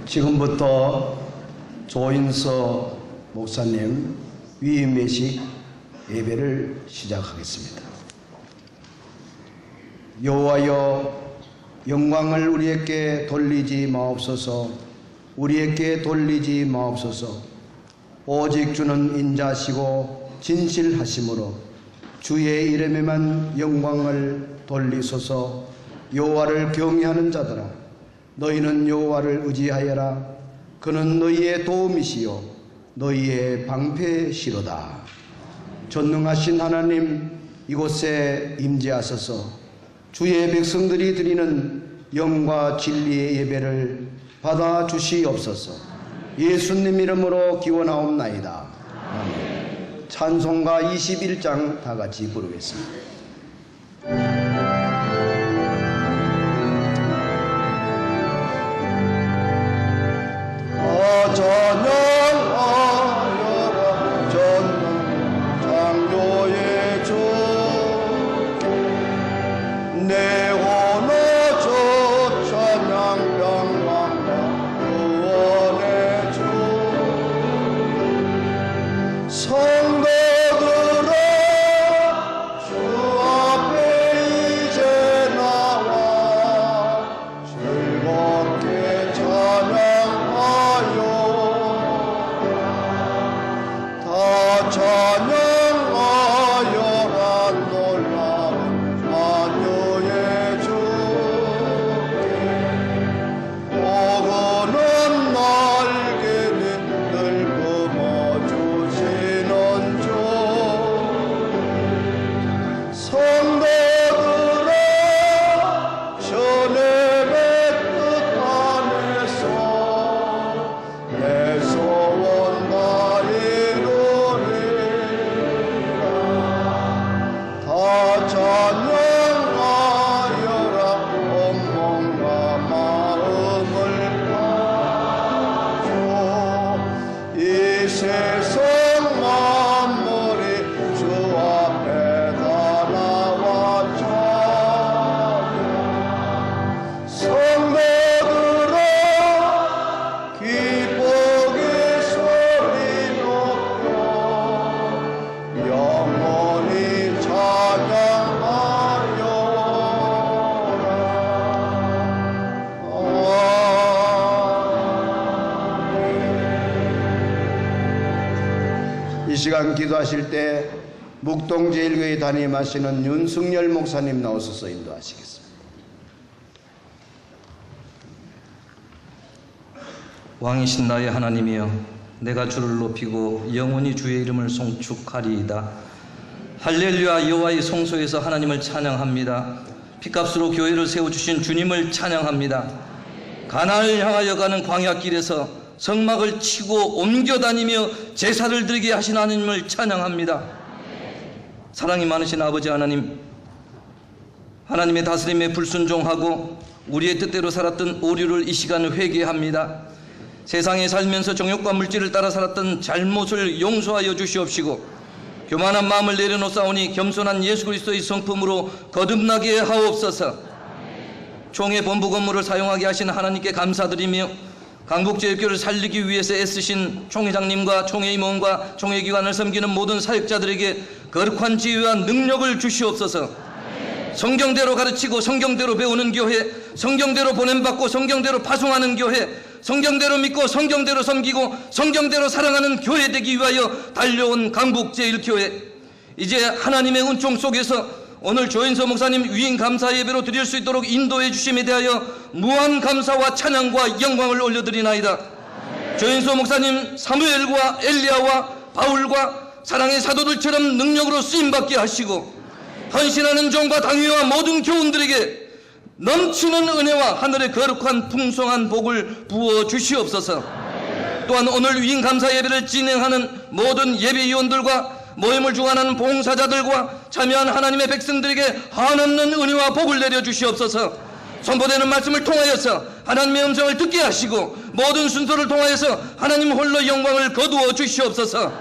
지금부터 조인서 목사님 위임 예식 예배를 시작하겠습니다. 여호와여, 영광을 우리에게 돌리지 마옵소서. 우리에게 돌리지 마옵소서. 오직 주는 인자시고 진실하심으로 주의 이름에만 영광을 돌리소서. 여호와를 경외하는 자들아, 너희는 여호와를 의지하여라. 그는 너희의 도움이시요 너희의 방패시로다. 전능하신 하나님, 이곳에 임재하소서. 주의 백성들이 드리는 영과 진리의 예배를 받아 주시옵소서. 예수님 이름으로 기원하옵나이다. 아멘. 찬송가 21장 다 같이 부르겠습니다. 찬양하여라 전능 창조의 주, 내 혼을 주 찬양 평강과 구원의 주. 성도들아 주 앞에 이제 나와 즐겁게 찬양하여 다 찬양하여라 놀라운 만유의 주께. 오고는 날개는 늘 품어주시는 주. 성도들아 전임의 뜻 안에서 내 소원 다 이루리라. 다 찬양하여라 온몸과 마음을 파주. 이 세상 만물이 주 앞에 다 나와 찬양. 성도들아 기쁘게 소리 높여 영원히 찬양하여라. 이 시간 기도하실 때 묵동제일교회 담임하시는 윤승열 목사님 나오셔서 인도하시겠습니다. 왕이신 나의 하나님이여, 내가 주를 높이고 영원히 주의 이름을 송축하리이다. 할렐루야. 여호와의 성소에서 하나님을 찬양합니다. 핏값으로 교회를 세워주신 주님을 찬양합니다. 가나안을 향하여 가는 광야길에서 성막을 치고 옮겨다니며 제사를 드리게 하신 하나님을 찬양합니다. 사랑이 많으신 아버지 하나님, 하나님의 다스림에 불순종하고 우리의 뜻대로 살았던 오류를 이 시간 회개합니다. 세상에 살면서 정욕과 물질을 따라 살았던 잘못을 용서하여 주시옵시고 교만한 마음을 내려놓사오니 겸손한 예수 그리스도의 성품으로 거듭나게 하옵소서. 총회 본부 건물을 사용하게 하신 하나님께 감사드리며 강북제일교회를 살리기 위해서 애쓰신 총회장님과 총회 임원과 총회기관을 섬기는 모든 사역자들에게 거룩한 지혜와 능력을 주시옵소서. 성경대로 가르치고 성경대로 배우는 교회, 성경대로 보냄받고 성경대로 파송하는 교회, 성경대로 믿고 성경대로 섬기고 성경대로 사랑하는 교회 되기 위하여 달려온 강북제일교회, 이제 하나님의 은총 속에서 오늘 조인서 목사님 위임 감사 예배로 드릴 수 있도록 인도해 주심에 대하여 무한 감사와 찬양과 영광을 올려드리나이다. 조인서 목사님 사무엘과 엘리야와 바울과 사랑의 사도들처럼 능력으로 쓰임받게 하시고 헌신하는 종과 당위와 모든 교훈들에게 넘치는 은혜와 하늘의 거룩한 풍성한 복을 부어 주시옵소서. 또한 오늘 위임 감사 예배를 진행하는 모든 예배위원들과 모임을 주관하는 봉사자들과 참여한 하나님의 백성들에게 한없는 은혜와 복을 내려 주시옵소서. 선포되는 말씀을 통하여서 하나님의 음성을 듣게 하시고 모든 순서를 통하여서 하나님 홀로 영광을 거두어 주시옵소서.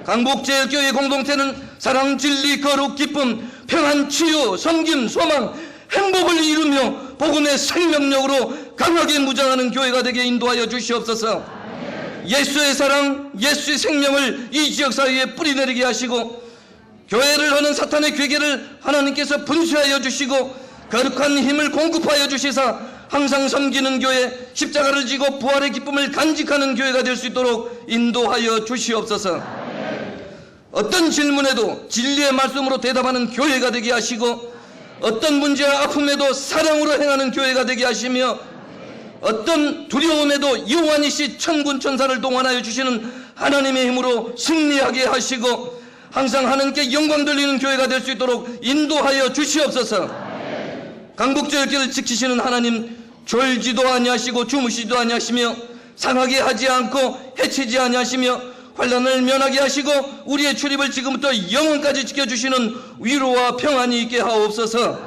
강북제일교회 공동체는 사랑, 진리, 거룩, 기쁨, 평안, 치유, 섬김, 소망, 행복을 이루며 복음의 생명력으로 강하게 무장하는 교회가 되게 인도하여 주시옵소서. 예수의 사랑, 예수의 생명을 이 지역사회에 뿌리내리게 하시고 교회를 하는 사탄의 괴계를 하나님께서 분쇄하여 주시고 거룩한 힘을 공급하여 주시사 항상 섬기는 교회, 십자가를 지고 부활의 기쁨을 간직하는 교회가 될 수 있도록 인도하여 주시옵소서. 어떤 질문에도 진리의 말씀으로 대답하는 교회가 되게 하시고 어떤 문제와 아픔에도 사랑으로 행하는 교회가 되게 하시며 어떤 두려움에도 여호와니시 천군 천사를 동원하여 주시는 하나님의 힘으로 승리하게 하시고 항상 하나님께 영광 돌리는 교회가 될 수 있도록 인도하여 주시옵소서. 강복절기를 지키시는 하나님, 졸지도 아니하시고 주무시지도 아니하시며 상하게 하지 않고 해치지 아니하시며 환난을 면하게 하시고 우리의 출입을 지금부터 영원까지 지켜주시는 위로와 평안이 있게 하옵소서.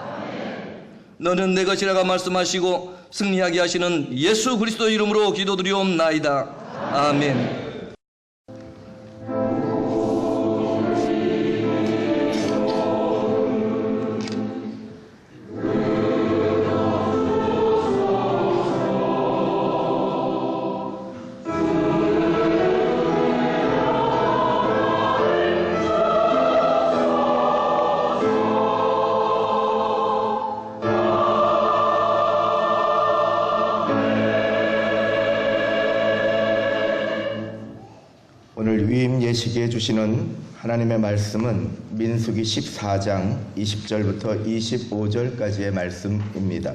너는 내 것이라가 말씀하시고 승리하게 하시는 예수 그리스도 이름으로 기도드리옵나이다. 아멘. 오늘 위임 예식에 주시는 하나님의 말씀은 민수기 14장 20절부터 25절까지의 말씀입니다.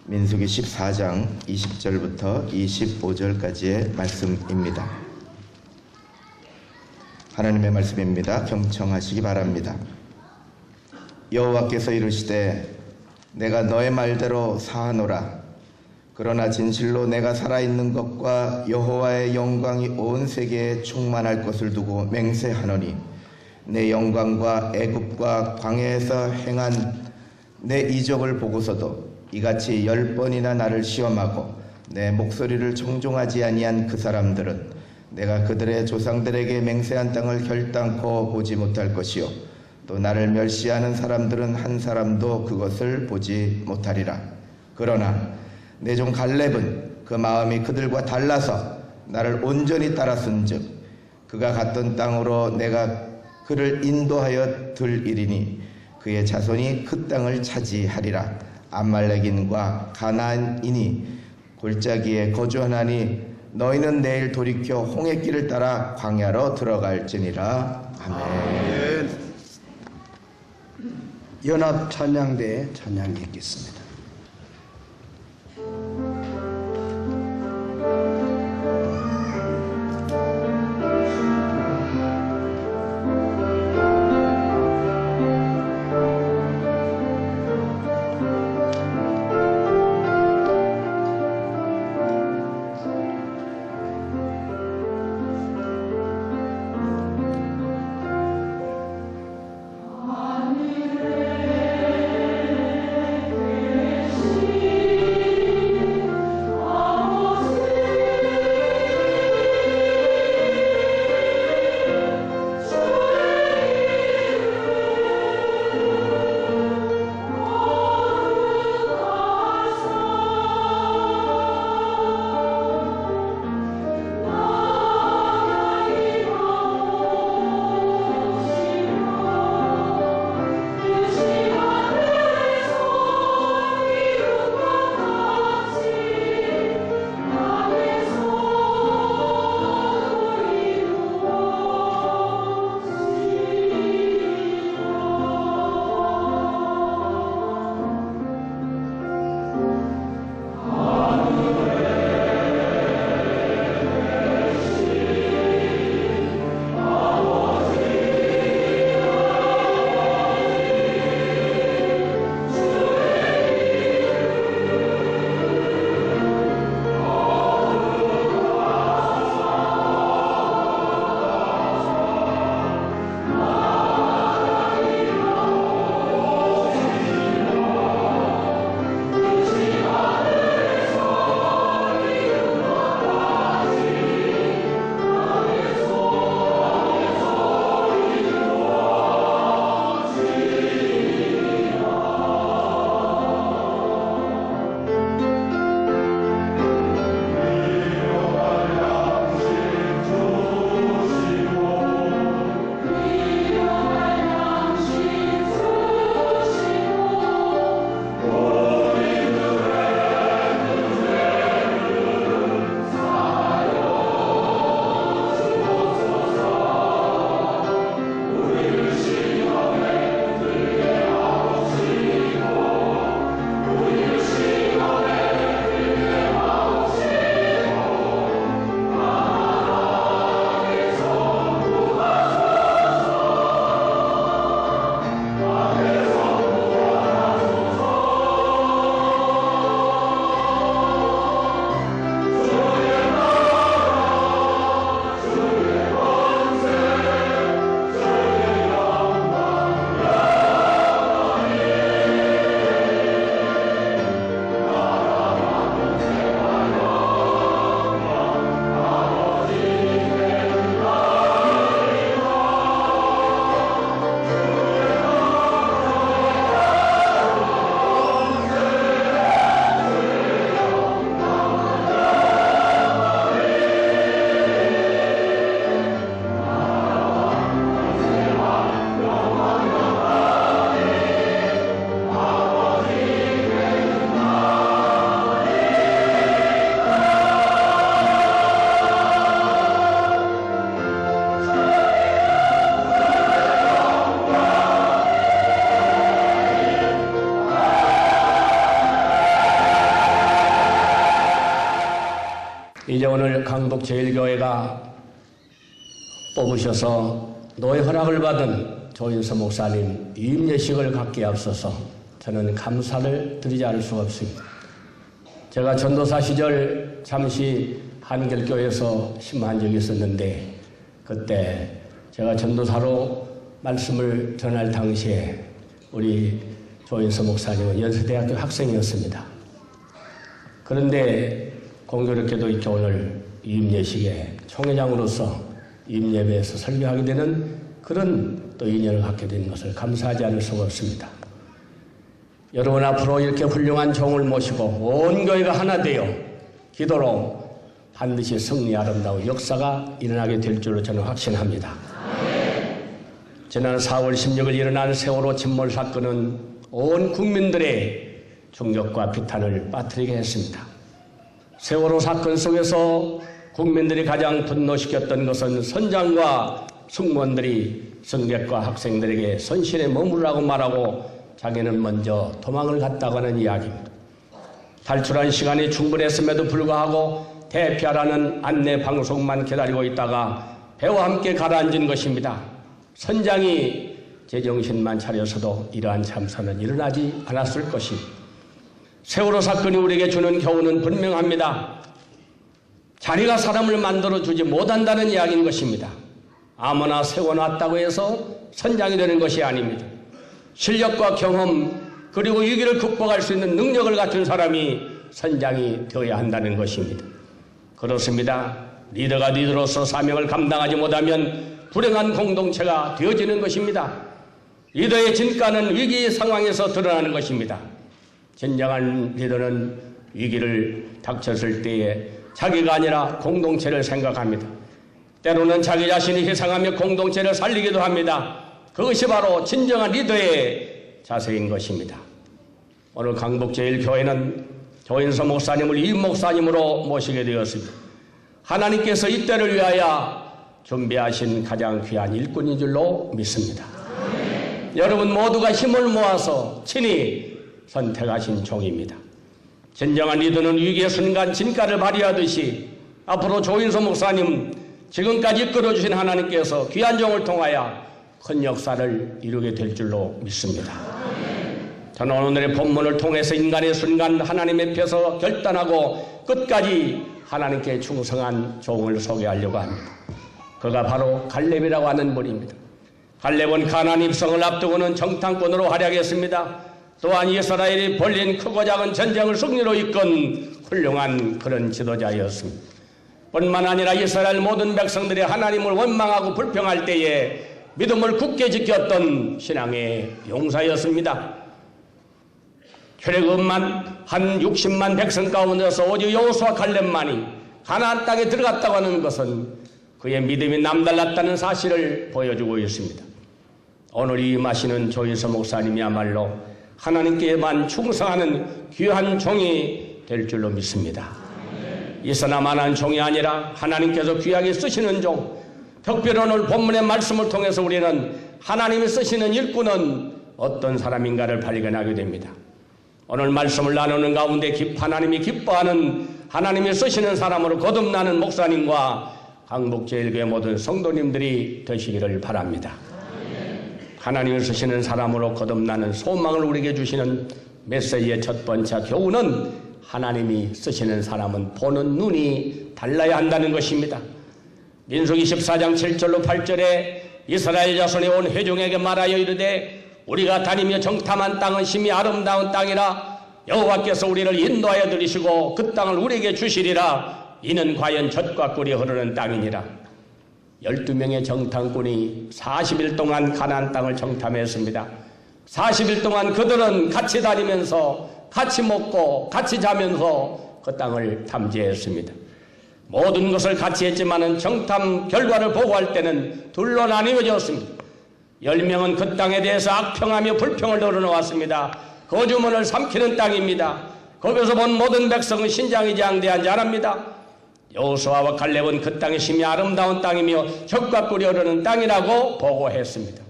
민수기 14장 20절부터 25절까지의 말씀입니다. 하나님의 말씀입니다. 경청하시기 바랍니다. 여호와께서 이르시되 내가 너의 말대로 사하노라. 그러나 진실로 내가 살아있는 것과 여호와의 영광이 온 세계에 충만할 것을 두고 맹세하노니 내 영광과 애굽과 광야에서 행한 내 이적을 보고서도 이같이 10번이나 나를 시험하고 내 목소리를 청종하지 아니한 그 사람들은 내가 그들의 조상들에게 맹세한 땅을 결단코 보지 못할 것이요 또 나를 멸시하는 사람들은 한 사람도 그것을 보지 못하리라. 그러나 내 종 갈렙은 그 마음이 그들과 달라서 나를 온전히 따랐은즉 그가 갔던 땅으로 내가 그를 인도하여 들이리니 그의 자손이 그 땅을 차지하리라. 아말렉인과 가나안인이 골짜기에 거주하나니 너희는 내일 돌이켜 홍해길을 따라 광야로 들어갈지니라. 아멘. 연합 찬양대 찬양 읽겠습니다. 이제 오늘 강북제일교회가 뽑으셔서 노예 허락을 받은 조인서 목사님 위임예식을 갖기에 앞서서 저는 감사를 드리지 않을 수가 없습니다. 제가 전도사 시절 잠시 한결교회에서 심한 적이 있었는데 그때 제가 전도사로 말씀을 전할 당시에 우리 조인서 목사님은 연세대학교 학생이었습니다. 그런데 공교롭게도 이렇게 오늘 위임예식에 총회장으로서 위임예배에서 설교하게 되는 그런 또 인연을 갖게 된 것을 감사하지 않을 수가 없습니다. 여러분 앞으로 이렇게 훌륭한 종을 모시고 온 교회가 하나 되어 기도로 반드시 승리 아름다운 역사가 일어나게 될 줄로 저는 확신합니다. 지난 4월 16일 일어난 세월호 침몰 사건은 온 국민들의 충격과 비탄을 빠뜨리게 했습니다. 세월호 사건 속에서 국민들이 가장 분노시켰던 것은 선장과 승무원들이 승객과 학생들에게 선실에 머무르라고 말하고 자기는 먼저 도망을 갔다고 하는 이야기입니다. 탈출한 시간이 충분했음에도 불구하고 대피하라는 안내 방송만 기다리고 있다가 배와 함께 가라앉은 것입니다. 선장이 제정신만 차려서도 이러한 참사는 일어나지 않았을 것입니다. 세월호 사건이 우리에게 주는 교훈은 분명합니다. 자리가 사람을 만들어주지 못한다는 이야기인 것입니다. 아무나 세워놨다고 해서 선장이 되는 것이 아닙니다. 실력과 경험 그리고 위기를 극복할 수 있는 능력을 갖춘 사람이 선장이 되어야 한다는 것입니다. 그렇습니다. 리더가 리더로서 사명을 감당하지 못하면 불행한 공동체가 되어지는 것입니다. 리더의 진가는 위기 상황에서 드러나는 것입니다. 진정한 리더는 위기를 닥쳤을 때에 자기가 아니라 공동체를 생각합니다. 때로는 자기 자신이 희생하며 공동체를 살리기도 합니다. 그것이 바로 진정한 리더의 자세인 것입니다. 오늘 강북제일교회는 조인서 목사님을 위임 목사님으로 모시게 되었습니다. 하나님께서 이때를 위하여 준비하신 가장 귀한 일꾼인 줄로 믿습니다. 여러분 모두가 힘을 모아서 친히 선택하신 종입니다. 진정한 리더는 위기의 순간 진가를 발휘하듯이 앞으로 조인서 목사님 지금까지 이끌어주신 하나님께서 귀한 종을 통하여 큰 역사를 이루게 될 줄로 믿습니다. 저는 오늘의 본문을 통해서 인간의 순간 하나님 앞에서 결단하고 끝까지 하나님께 충성한 종을 소개하려고 합니다. 그가 바로 갈렙이라고 하는 분입니다. 갈렙은 가나안 입성을 앞두고는 정탐꾼으로 활약했습니다. 또한 이스라엘이 벌린 크고 작은 전쟁을 승리로 이끈 훌륭한 그런 지도자였습니다. 뿐만 아니라 이스라엘 모든 백성들이 하나님을 원망하고 불평할 때에 믿음을 굳게 지켰던 신앙의 용사였습니다. 혈액음만 한 60만 백성 가운데서 오직 여호수아 갈렙만이 가나안 땅에 들어갔다고 하는 것은 그의 믿음이 남달랐다는 사실을 보여주고 있습니다. 오늘 이 임하시는 조인서 목사님이야말로 하나님께만 충성하는 귀한 종이 될 줄로 믿습니다. 있으나마나한 종이 아니라 하나님께서 귀하게 쓰시는 종, 특별히 오늘 본문의 말씀을 통해서 우리는 하나님이 쓰시는 일꾼은 어떤 사람인가를 발견하게 됩니다. 오늘 말씀을 나누는 가운데 하나님이 기뻐하는 하나님이 쓰시는 사람으로 거듭나는 목사님과 강북제일교회 모든 성도님들이 되시기를 바랍니다. 하나님을 쓰시는 사람으로 거듭나는 소망을 우리에게 주시는 메시지의 첫 번째 교훈은 하나님이 쓰시는 사람은 보는 눈이 달라야 한다는 것입니다. 민수기 14장 7절로 8절에 이스라엘 자손이 온 회중에게 말하여 이르되 우리가 다니며 정탐한 땅은 심히 아름다운 땅이라 여호와께서 우리를 인도하여 들이시고 그 땅을 우리에게 주시리라. 이는 과연 젖과 꿀이 흐르는 땅이니라. 12명의 정탐꾼이 40일 동안 가나안 땅을 정탐했습니다. 40일 동안 그들은 같이 다니면서 같이 먹고 같이 자면서 그 땅을 탐지했습니다. 모든 것을 같이 했지만은 정탐 결과를 보고할 때는 둘로 나뉘어졌습니다. 10명은 그 땅에 대해서 악평하며 불평을 털어놓았습니다. 거주문을 삼키는 땅입니다. 거기서 본 모든 백성은 신장이 장대한 자랍니다. 여호수아와 갈렙은 그 땅이 심히 아름다운 땅이며 젖과 꿀이 흐르는 땅이라고 보고했습니다.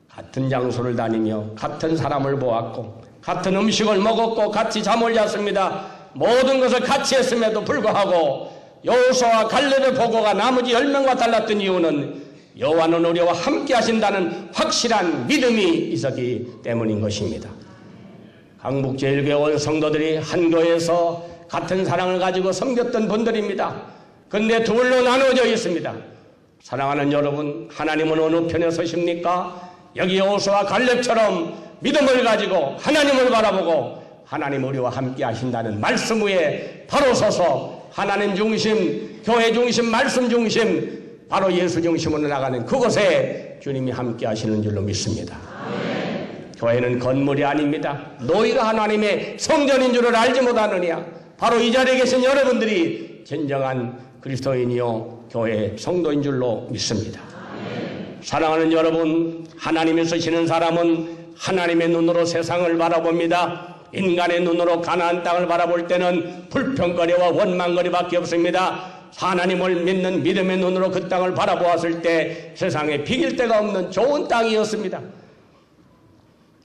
같은 장소를 다니며 같은 사람을 보았고 같은 음식을 먹었고 같이 잠을 잤습니다. 모든 것을 같이 했음에도 불구하고 여호수아와 갈렙의 보고가 나머지 10명과 달랐던 이유는 여호와는 우리와 함께 하신다는 확실한 믿음이 있었기 때문인 것입니다. 강북제일교회 성도들이 한 교회에서 같은 사랑을 가지고 섬겼던 분들입니다. 그런데 둘로 나누어져 있습니다. 사랑하는 여러분, 하나님은 어느 편에 서십니까? 여기 여호수아와 갈렙처럼 믿음을 가지고 하나님을 바라보고 하나님 우리와 함께 하신다는 말씀 위에 바로 서서 하나님 중심, 교회 중심, 말씀 중심, 바로 예수 중심으로 나가는 그곳에 주님이 함께 하시는 줄로 믿습니다. 교회는 건물이 아닙니다. 너희가 하나님의 성전인 줄을 알지 못하느냐? 바로 이 자리에 계신 여러분들이 진정한 그리스도인이요 교회 성도인 줄로 믿습니다. 사랑하는 여러분, 하나님이 쓰시는 사람은 하나님의 눈으로 세상을 바라봅니다. 인간의 눈으로 가나안 땅을 바라볼 때는 불평거리와 원망거리밖에 없습니다. 하나님을 믿는 믿음의 눈으로 그 땅을 바라보았을 때 세상에 비길 데가 없는 좋은 땅이었습니다.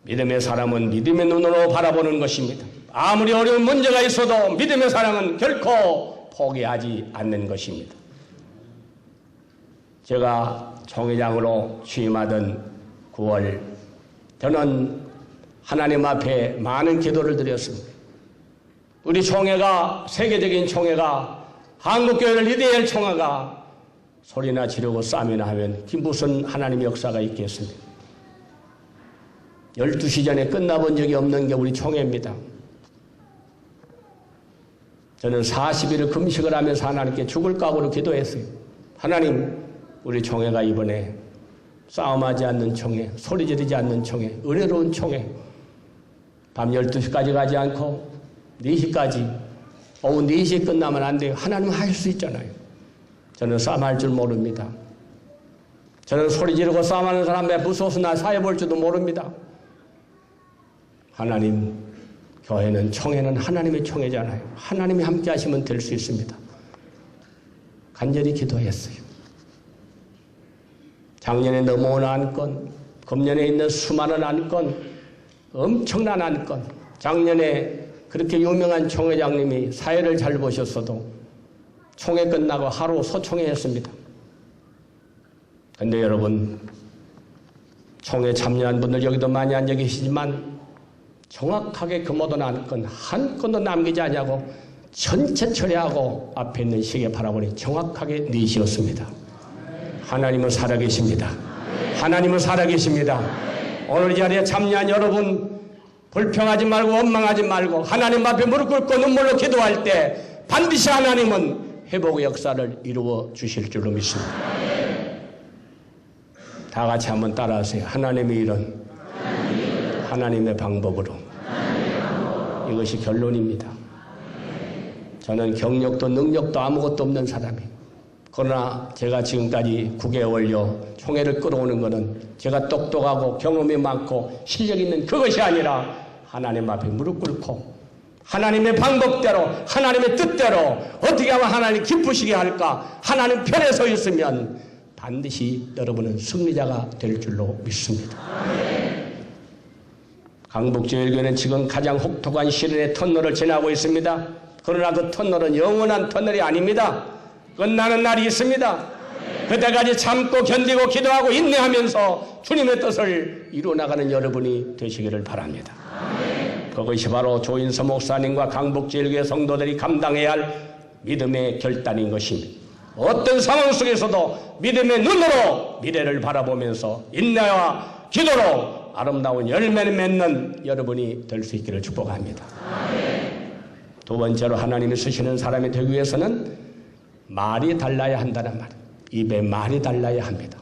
믿음의 사람은 믿음의 눈으로 바라보는 것입니다. 아무리 어려운 문제가 있어도 믿음의 사랑은 결코 포기하지 않는 것입니다. 제가 총회장으로 취임하던 9월, 저는 하나님 앞에 많은 기도를 드렸습니다. 우리 총회가, 세계적인 총회가, 한국교회를 리드할 총회가 소리나 지르고 싸움이나 하면 무슨 하나님의 역사가 있겠습니까? 12시 전에 끝나본 적이 없는 게 우리 총회입니다. 저는 40일을 금식을 하면서 하나님께 죽을 각오로 기도했어요. 하나님, 우리 총회가 이번에 싸움하지 않는 총회, 소리 지르지 않는 총회, 은혜로운 총회, 밤 12시까지 가지 않고 4시까지, 오후 4시에 끝나면 안 돼요. 하나님은 할 수 있잖아요. 저는 싸움할 줄 모릅니다. 저는 소리 지르고 싸움하는 사람에 무서워서 나 사회 볼 줄도 모릅니다. 하나님, 교회는, 총회는 하나님의 총회잖아요. 하나님이 함께 하시면 될 수 있습니다. 간절히 기도했어요. 작년에 넘어온 안건, 금년에 있는 수많은 안건, 엄청난 안건, 작년에 그렇게 유명한 총회장님이 사회를 잘 보셨어도 총회 끝나고 하루 소총회 했습니다. 그런데 여러분, 총회 참여한 분들 여기도 많이 앉아 계시지만 정확하게 그 모든 안건 한 건도 남기지 않냐고 전체 처리하고 앞에 있는 시계 바라보니 정확하게 4시였습니다. 하나님은 살아계십니다. 하나님은 살아계십니다. 오늘 이 자리에 참여한 여러분, 불평하지 말고 원망하지 말고 하나님 앞에 무릎 꿇고 눈물로 기도할 때 반드시 하나님은 회복의 역사를 이루어 주실 줄로 믿습니다. 다 같이 한번 따라하세요. 하나님의 일은 하나님의 방법으로. 이것이 결론입니다. 저는 경력도 능력도 아무것도 없는 사람이에요. 그러나 제가 지금까지 9개월여 총회를 끌어오는 것은 제가 똑똑하고 경험이 많고 실력 있는 그것이 아니라 하나님 앞에 무릎 꿇고 하나님의 방법대로, 하나님의 뜻대로 어떻게 하면 하나님 기쁘시게 할까, 하나님 편에 서 있으면 반드시 여러분은 승리자가 될 줄로 믿습니다. 강북제일교회는 지금 가장 혹독한 시련의 터널을 지나고 있습니다. 그러나 그 터널은 영원한 터널이 아닙니다. 끝나는 날이 있습니다. 그때까지 참고 견디고 기도하고 인내하면서 주님의 뜻을 이루어나가는 여러분이 되시기를 바랍니다. 그것이 바로 조인서 목사님과 강북제일교회 성도들이 감당해야 할 믿음의 결단인 것입니다. 어떤 상황 속에서도 믿음의 눈으로 미래를 바라보면서 인내와 기도로 아름다운 열매를 맺는 여러분이 될 수 있기를 축복합니다. 두 번째로 하나님이 쓰시는 사람이 되기 위해서는 말이 달라야 한다는 말. 입에 말이 달라야 합니다.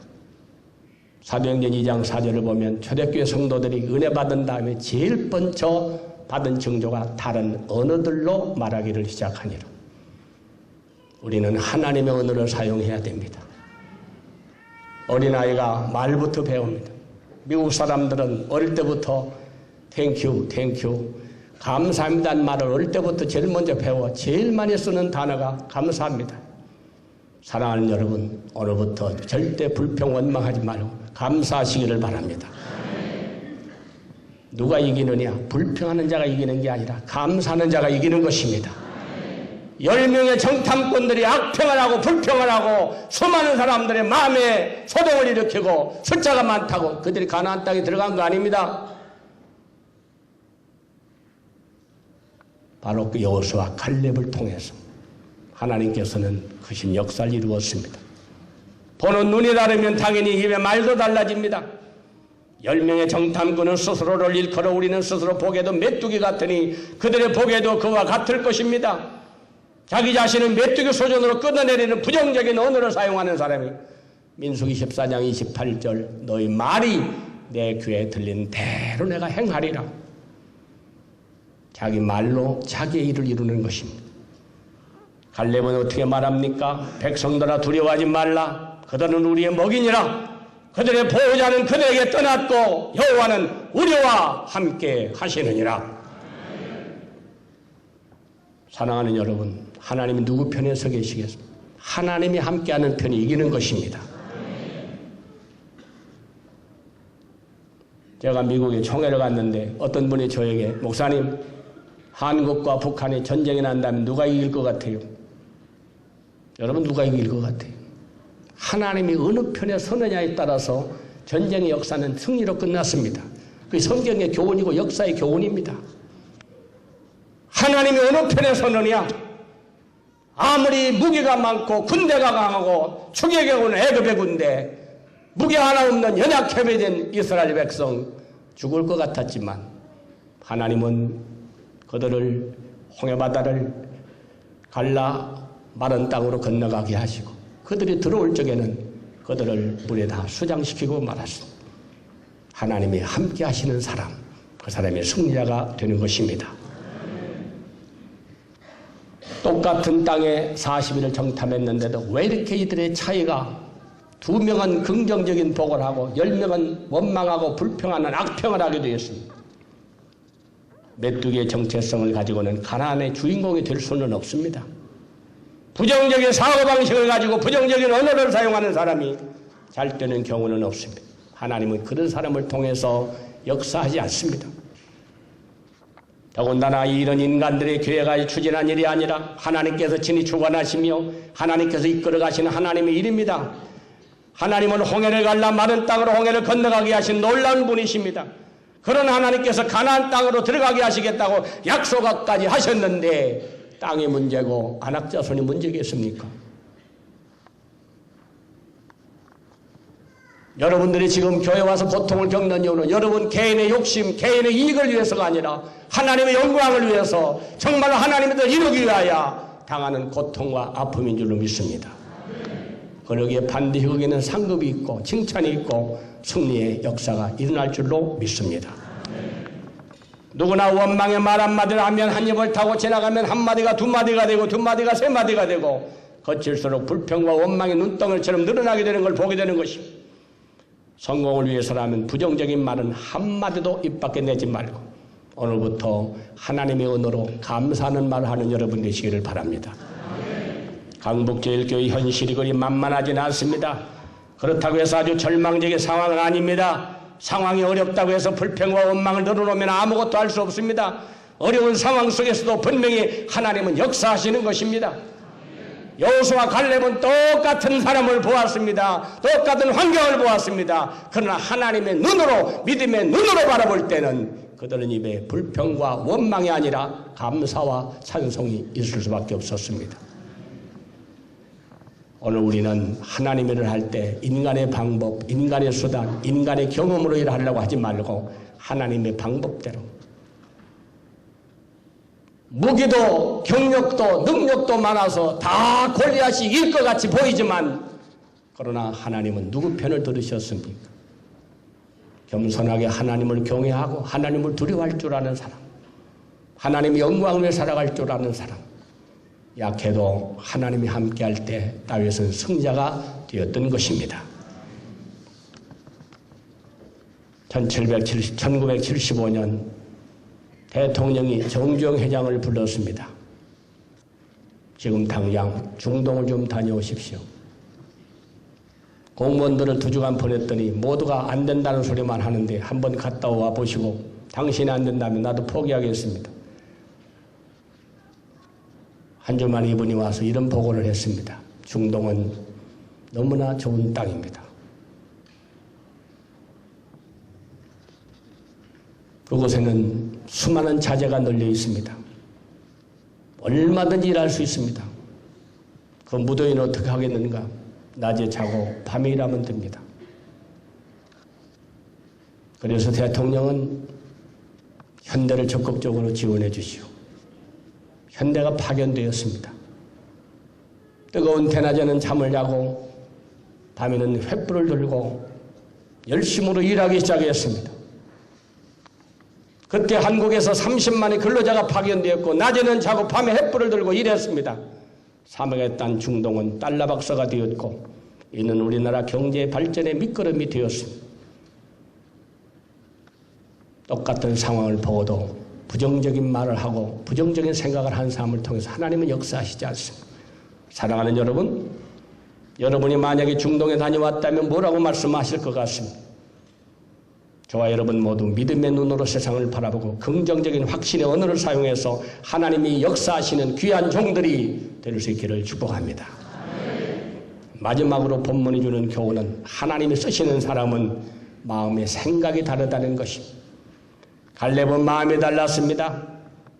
사도행전 2장 4절을 보면 초대교회 성도들이 은혜 받은 다음에 제일 먼저 받은 징조가 다른 언어들로 말하기를 시작하니라. 우리는 하나님의 언어를 사용해야 됩니다. 어린아이가 말부터 배웁니다. 미국 사람들은 어릴 때부터 땡큐, 땡큐, 감사합니다는 말을 어릴 때부터 제일 먼저 배워 제일 많이 쓰는 단어가 감사합니다. 사랑하는 여러분, 오늘부터 절대 불평 원망하지 말고 감사하시기를 바랍니다. 누가 이기느냐? 불평하는 자가 이기는 게 아니라 감사하는 자가 이기는 것입니다. 10명의 정탐꾼들이 악평을 하고 불평을 하고 수많은 사람들의 마음에 소동을 일으키고 숫자가 많다고 그들이 가나안 땅에 들어간 거 아닙니다. 바로 그 여호수아 갈렙을 통해서 하나님께서는 크신 역사를 이루었습니다. 보는 눈이 다르면 당연히 입의 말도 달라집니다. 10명의 정탐꾼은 스스로를 일컬어 우리는 스스로 보기에도 메뚜기 같으니 그들의 보기에도 그와 같을 것입니다. 자기 자신은 메뚜기 수준으로 끊어내리는 부정적인 언어를 사용하는 사람이 민수기 14장 28절 너희 말이 내 귀에 들리는 대로 내가 행하리라. 자기 말로 자기의 일을 이루는 것입니다. 갈렙은 어떻게 말합니까? 백성들아 두려워하지 말라. 그들은 우리의 먹이니라. 그들의 보호자는 그들에게 떠났고 여호와는 우리와 함께 하시느니라. 사랑하는 여러분, 하나님이 누구 편에 서 계시겠습니까? 하나님이 함께하는 편이 이기는 것입니다. 제가 미국에 총회를 갔는데 어떤 분이 저에게 목사님, 한국과 북한이 전쟁이 난다면 누가 이길 것 같아요? 여러분, 누가 이길 것 같아요? 하나님이 어느 편에 서느냐에 따라서 전쟁의 역사는 승리로 끝났습니다. 그게 성경의 교훈이고 역사의 교훈입니다. 하나님이 어느 편에 서느냐? 아무리 무기가 많고 군대가 강하고 추격에 오는 애굽의 군대, 무기 하나 없는 연약해진 이스라엘 백성 죽을 것 같았지만 하나님은 그들을 홍해바다를 갈라 마른 땅으로 건너가게 하시고 그들이 들어올 적에는 그들을 물에 다 수장시키고 말았습니다. 하나님이 함께 하시는 사람, 그 사람이 승리자가 되는 것입니다. 똑같은 땅에 40일을 정탐했는데도 왜 이렇게 이들의 차이가 2명은 긍정적인 복을 하고 10명은 원망하고 불평하는 악평을 하게 되었습니다. 메뚜기의 정체성을 가지고는 가나안의 주인공이 될 수는 없습니다. 부정적인 사고방식을 가지고 부정적인 언어를 사용하는 사람이 잘 되는 경우는 없습니다. 하나님은 그런 사람을 통해서 역사하지 않습니다. 더군다나 이런 인간들의 교회가 추진한 일이 아니라 하나님께서 친히 주관하시며 하나님께서 이끌어 가시는 하나님의 일입니다. 하나님은 홍해를 갈라 마른 땅으로 홍해를 건너가게 하신 놀라운 분이십니다. 그런 하나님께서 가나안 땅으로 들어가게 하시겠다고 약속까지 하셨는데 땅이 문제고 안악자손이 문제겠습니까? 여러분들이 지금 교회 와서 고통을 겪는 이유는 여러분 개인의 욕심, 개인의 이익을 위해서가 아니라 하나님의 영광을 위해서 정말로 하나님의 뜻을 이루기 위하여 당하는 고통과 아픔인 줄로 믿습니다. 거기에 반드시 거기에는 상급이 있고 칭찬이 있고 승리의 역사가 일어날 줄로 믿습니다. 누구나 원망의 말 한마디를 하면 한 입을 타고 지나가면 한마디가 두마디가 되고 두마디가 세마디가 되고 거칠수록 불평과 원망의 눈덩이처럼 늘어나게 되는 걸 보게 되는 것입니다. 성공을 위해서라면 부정적인 말은 한마디도 입 밖에 내지 말고 오늘부터 하나님의 언어로 감사하는 말을 하는 여러분 되시기를 바랍니다. 강북제일교회 현실이 그리 만만하지는 않습니다. 그렇다고 해서 아주 절망적인 상황은 아닙니다. 상황이 어렵다고 해서 불평과 원망을 늘어놓으면 아무것도 할 수 없습니다. 어려운 상황 속에서도 분명히 하나님은 역사하시는 것입니다. 여호수아 갈렙은 똑같은 사람을 보았습니다. 똑같은 환경을 보았습니다. 그러나 하나님의 눈으로, 믿음의 눈으로 바라볼 때는 그들은 입에 불평과 원망이 아니라 감사와 찬송이 있을 수밖에 없었습니다. 오늘 우리는 하나님의 일을 할 때 인간의 방법, 인간의 수단, 인간의 경험으로 일을 하려고 하지 말고 하나님의 방법대로 무기도 경력도 능력도 많아서 다 골리앗이 이길 것 같이 보이지만 그러나 하나님은 누구 편을 들으셨습니까? 겸손하게 하나님을 경외하고 하나님을 두려워할 줄 아는 사람, 하나님의 영광을 위해 살아갈 줄 아는 사람, 약해도 하나님이 함께할 때 다윗은 승자가 되었던 것입니다. 1975년 대통령이 정주영 회장을 불렀습니다. 지금 당장 중동을 좀 다녀오십시오. 공무원들을 2주간 보냈더니 모두가 안 된다는 소리만 하는데 한번 갔다 와 보시고 당신이 안 된다면 나도 포기하겠습니다. 한 주 만에 이분이 와서 이런 보고를 했습니다. 중동은 너무나 좋은 땅입니다. 그곳에는 수많은 자재가 널려 있습니다. 얼마든지 일할 수 있습니다. 그 무도인은 어떻게 하겠는가? 낮에 자고 밤에 일하면 됩니다. 그래서 대통령은 현대를 적극적으로 지원해 주시오. 현대가 파견되었습니다. 뜨거운 대낮에는 잠을 자고 밤에는 횃불을 들고 열심으로 일하기 시작했습니다. 그때 한국에서 30만의 근로자가 파견되었고 낮에는 자고 밤에 횃불을 들고 일했습니다. 사막의 땅 중동은 달러 박사가 되었고 이는 우리나라 경제 발전의 밑거름이 되었습니다. 똑같은 상황을 보고도 부정적인 말을 하고 부정적인 생각을 한 사람을 통해서 하나님은 역사하시지 않습니다. 사랑하는 여러분, 여러분이 만약에 중동에 다녀왔다면 뭐라고 말씀하실 것 같습니다. 저와 여러분 모두 믿음의 눈으로 세상을 바라보고 긍정적인 확신의 언어를 사용해서 하나님이 역사하시는 귀한 종들이 될 수 있기를 축복합니다. 마지막으로 본문이 주는 교훈은 하나님이 쓰시는 사람은 마음의 생각이 다르다는 것입니다. 갈렙은 마음이 달랐습니다.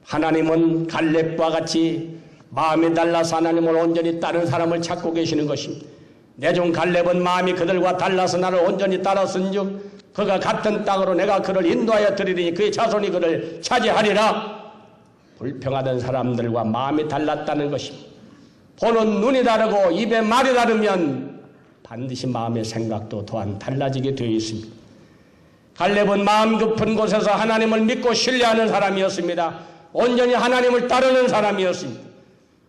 하나님은 갈렙과 같이 마음이 달라서 하나님을 온전히 따른 사람을 찾고 계시는 것입니다. 내중 갈렙은 마음이 그들과 달라서 나를 온전히 따랐은즉 그가 같은 땅으로 내가 그를 인도하여 드리리니 그의 자손이 그를 차지하리라. 불평하던 사람들과 마음이 달랐다는 것입니다. 보는 눈이 다르고 입의 말이 다르면 반드시 마음의 생각도 또한 달라지게 되어 있습니다. 갈렙은 마음 깊은 곳에서 하나님을 믿고 신뢰하는 사람이었습니다. 온전히 하나님을 따르는 사람이었습니다.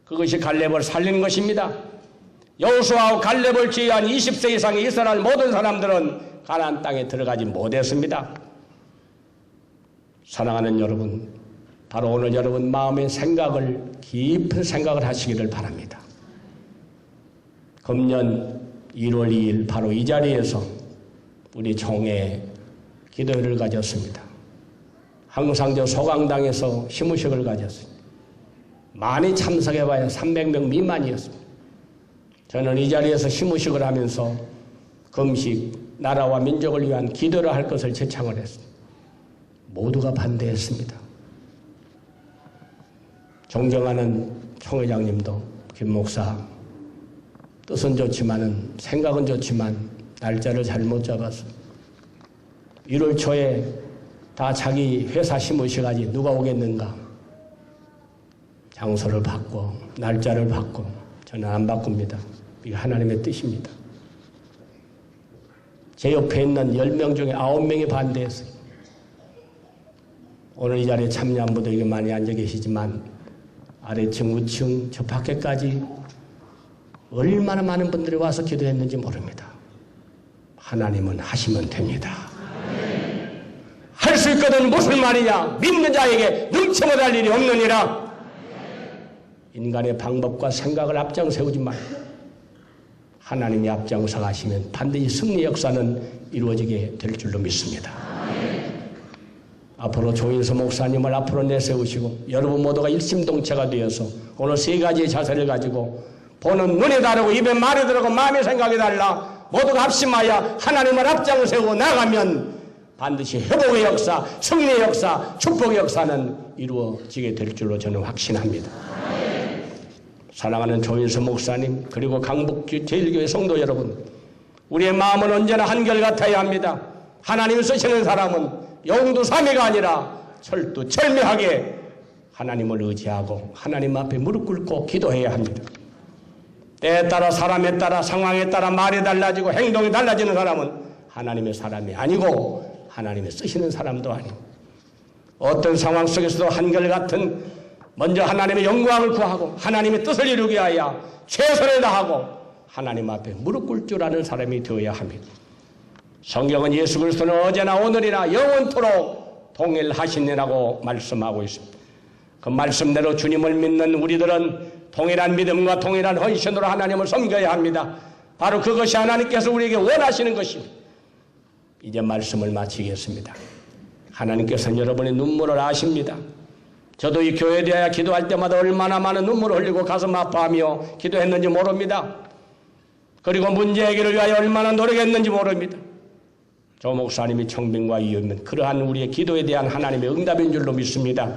그것이 갈렙을 살린 것입니다. 여호수아와 갈렙을 제외한 20세 이상의 이스라엘 모든 사람들은 가나안 땅에 들어가지 못했습니다. 사랑하는 여러분, 바로 오늘 여러분 마음의 생각을 깊은 생각을 하시기를 바랍니다. 금년 1월 2일 바로 이 자리에서 우리 총회 기도회를 가졌습니다. 항상 저 소강당에서 시무식을 가졌습니다. 많이 참석해봐야 300명 미만이었습니다. 저는 이 자리에서 시무식을 하면서 금식, 나라와 민족을 위한 기도를 할 것을 제창을 했습니다. 모두가 반대했습니다. 존경하는 총회장님도 김 목사 뜻은 좋지만은 생각은 좋지만 날짜를 잘못 잡아서 1월 초에 다 자기 회사 시무식하지 누가 오겠는가. 장소를 바꿔 날짜를 바꿔 저는 안 바꿉니다. 이게 하나님의 뜻입니다. 제 옆에 있는 10명 중에 9명이 반대했어요. 오늘 이 자리에 참여한 분들 이게 많이 앉아 계시지만 아래층, 우층, 저 밖에까지 얼마나 많은 분들이 와서 기도했는지 모릅니다. 하나님은 하시면 됩니다. 할 수 있거든 무슨 말이냐? 믿는 자에게 능치 못할 일이 없느니라. 인간의 방법과 생각을 앞장 세우지 말고 하나님이 앞장서 가시면 반드시 승리 역사는 이루어지게 될 줄로 믿습니다. 앞으로 조인서 목사님을 앞으로 내세우시고 여러분 모두가 일심동체가 되어서 오늘 세 가지의 자세를 가지고 보는 눈이 다르고 입에 말이 다르고 마음의 생각이 달라 모두가 합심하여 하나님을 앞장을 세우고 나가면 반드시 회복의 역사, 승리의 역사, 축복의 역사는 이루어지게 될 줄로 저는 확신합니다. 사랑하는 조인서 목사님 그리고 강북 제일교회 성도 여러분, 우리의 마음은 언제나 한결같아야 합니다. 하나님 쓰시는 사람은 영두삼위가 아니라 철두철미하게 하나님을 의지하고 하나님 앞에 무릎 꿇고 기도해야 합니다. 때에 따라 사람에 따라 상황에 따라 말이 달라지고 행동이 달라지는 사람은 하나님의 사람이 아니고 하나님의 쓰시는 사람도 아니고 어떤 상황 속에서도 한결같은 먼저 하나님의 영광을 구하고 하나님의 뜻을 이루기 위하여 최선을 다하고 하나님 앞에 무릎 꿇을 줄 아는 사람이 되어야 합니다. 성경은 예수 그리스도는 어제나 오늘이나 영원토록 동일하시니라고 말씀하고 있습니다. 그 말씀대로 주님을 믿는 우리들은 동일한 믿음과 동일한 헌신으로 하나님을 섬겨야 합니다. 바로 그것이 하나님께서 우리에게 원하시는 것입니다. 이제 말씀을 마치겠습니다. 하나님께서는 여러분의 눈물을 아십니다. 저도 이 교회에 대하여 기도할 때마다 얼마나 많은 눈물을 흘리고 가슴 아파하며 기도했는지 모릅니다. 그리고 문제 해결을 위하여 얼마나 노력했는지 모릅니다. 조 목사님이 청빙과 이유면 그러한 우리의 기도에 대한 하나님의 응답인 줄로 믿습니다.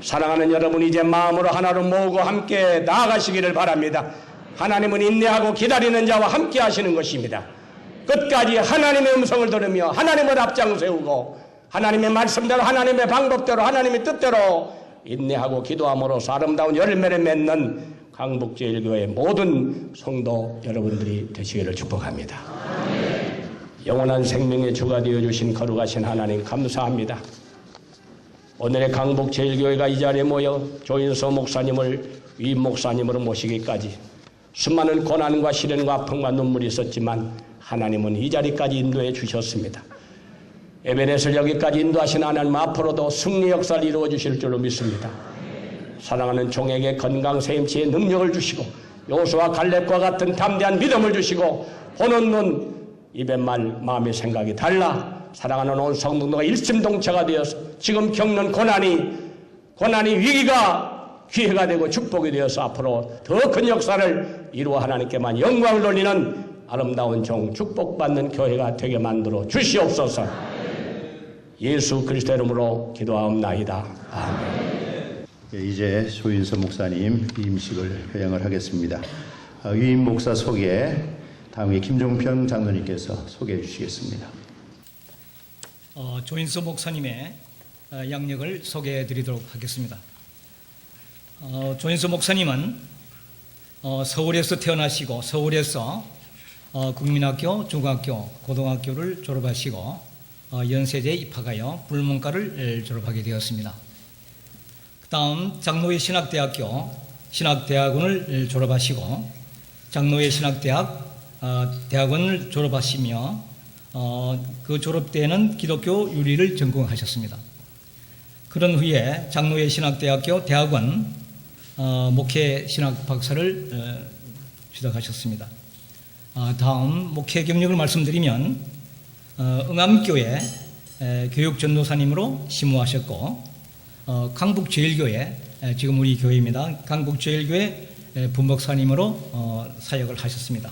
사랑하는 여러분, 이제 마음으로 하나로 모으고 함께 나아가시기를 바랍니다. 하나님은 인내하고 기다리는 자와 함께 하시는 것입니다. 끝까지 하나님의 음성을 들으며 하나님을 앞장 세우고 하나님의 말씀대로, 하나님의 방법대로, 하나님의 뜻대로 인내하고 기도함으로써 아름다운 열매를 맺는 강북제일교회 모든 성도 여러분들이 되시기를 축복합니다. 영원한 생명의 주가 되어주신 거룩하신 하나님 감사합니다. 오늘의 강북제일교회가 이 자리에 모여 조인서 목사님을 위임 목사님으로 모시기까지 수많은 고난과 시련과 아픔과 눈물이 있었지만 하나님은 이 자리까지 인도해 주셨습니다. 에베넷을 여기까지 인도하신 하나님 앞으로도 승리 역사를 이루어 주실 줄로 믿습니다. 사랑하는 종에게 건강 세임치의 능력을 주시고 요수와 갈렙과 같은 담대한 믿음을 주시고 보는 눈, 입의 말, 마음의 생각이 달라 사랑하는 온 성도가 일심동체가 되어서 지금 겪는 고난이 위기가 기회가 되고 축복이 되어서 앞으로 더 큰 역사를 이루어 하나님께만 영광을 돌리는 아름다운 종 축복받는 교회가 되게 만들어 주시옵소서. 예수 그리스도 이름으로 기도하옵나이다. 아멘. 이제 조인서 목사님 위임식을 회양을 하겠습니다. 위임 목사 소개 다음에 김종평 장로님께서 소개해 주시겠습니다. 조인서 목사님의 양력을 소개해 드리도록 하겠습니다. 조인서 목사님은 서울에서 태어나시고 서울에서 국민학교, 중학교, 고등학교를 졸업하시고 연세대에 입학하여 불문과를 졸업하게 되었습니다. 그 다음 장로회 신학대학교 신학대학원을 졸업하시고 장로회 신학대학 대학원을 졸업하시며 그 졸업 때에는 기독교 윤리를 전공하셨습니다. 그런 후에 장로회 신학대학교 대학원 목회 신학 박사를 취득하셨습니다. 다음 목회 경력을 말씀드리면 응암교회 교육 전도사님으로 심우하셨고 강북제일교회 지금 우리 교회입니다. 강북제일교회 부목사님으로 사역을 하셨습니다.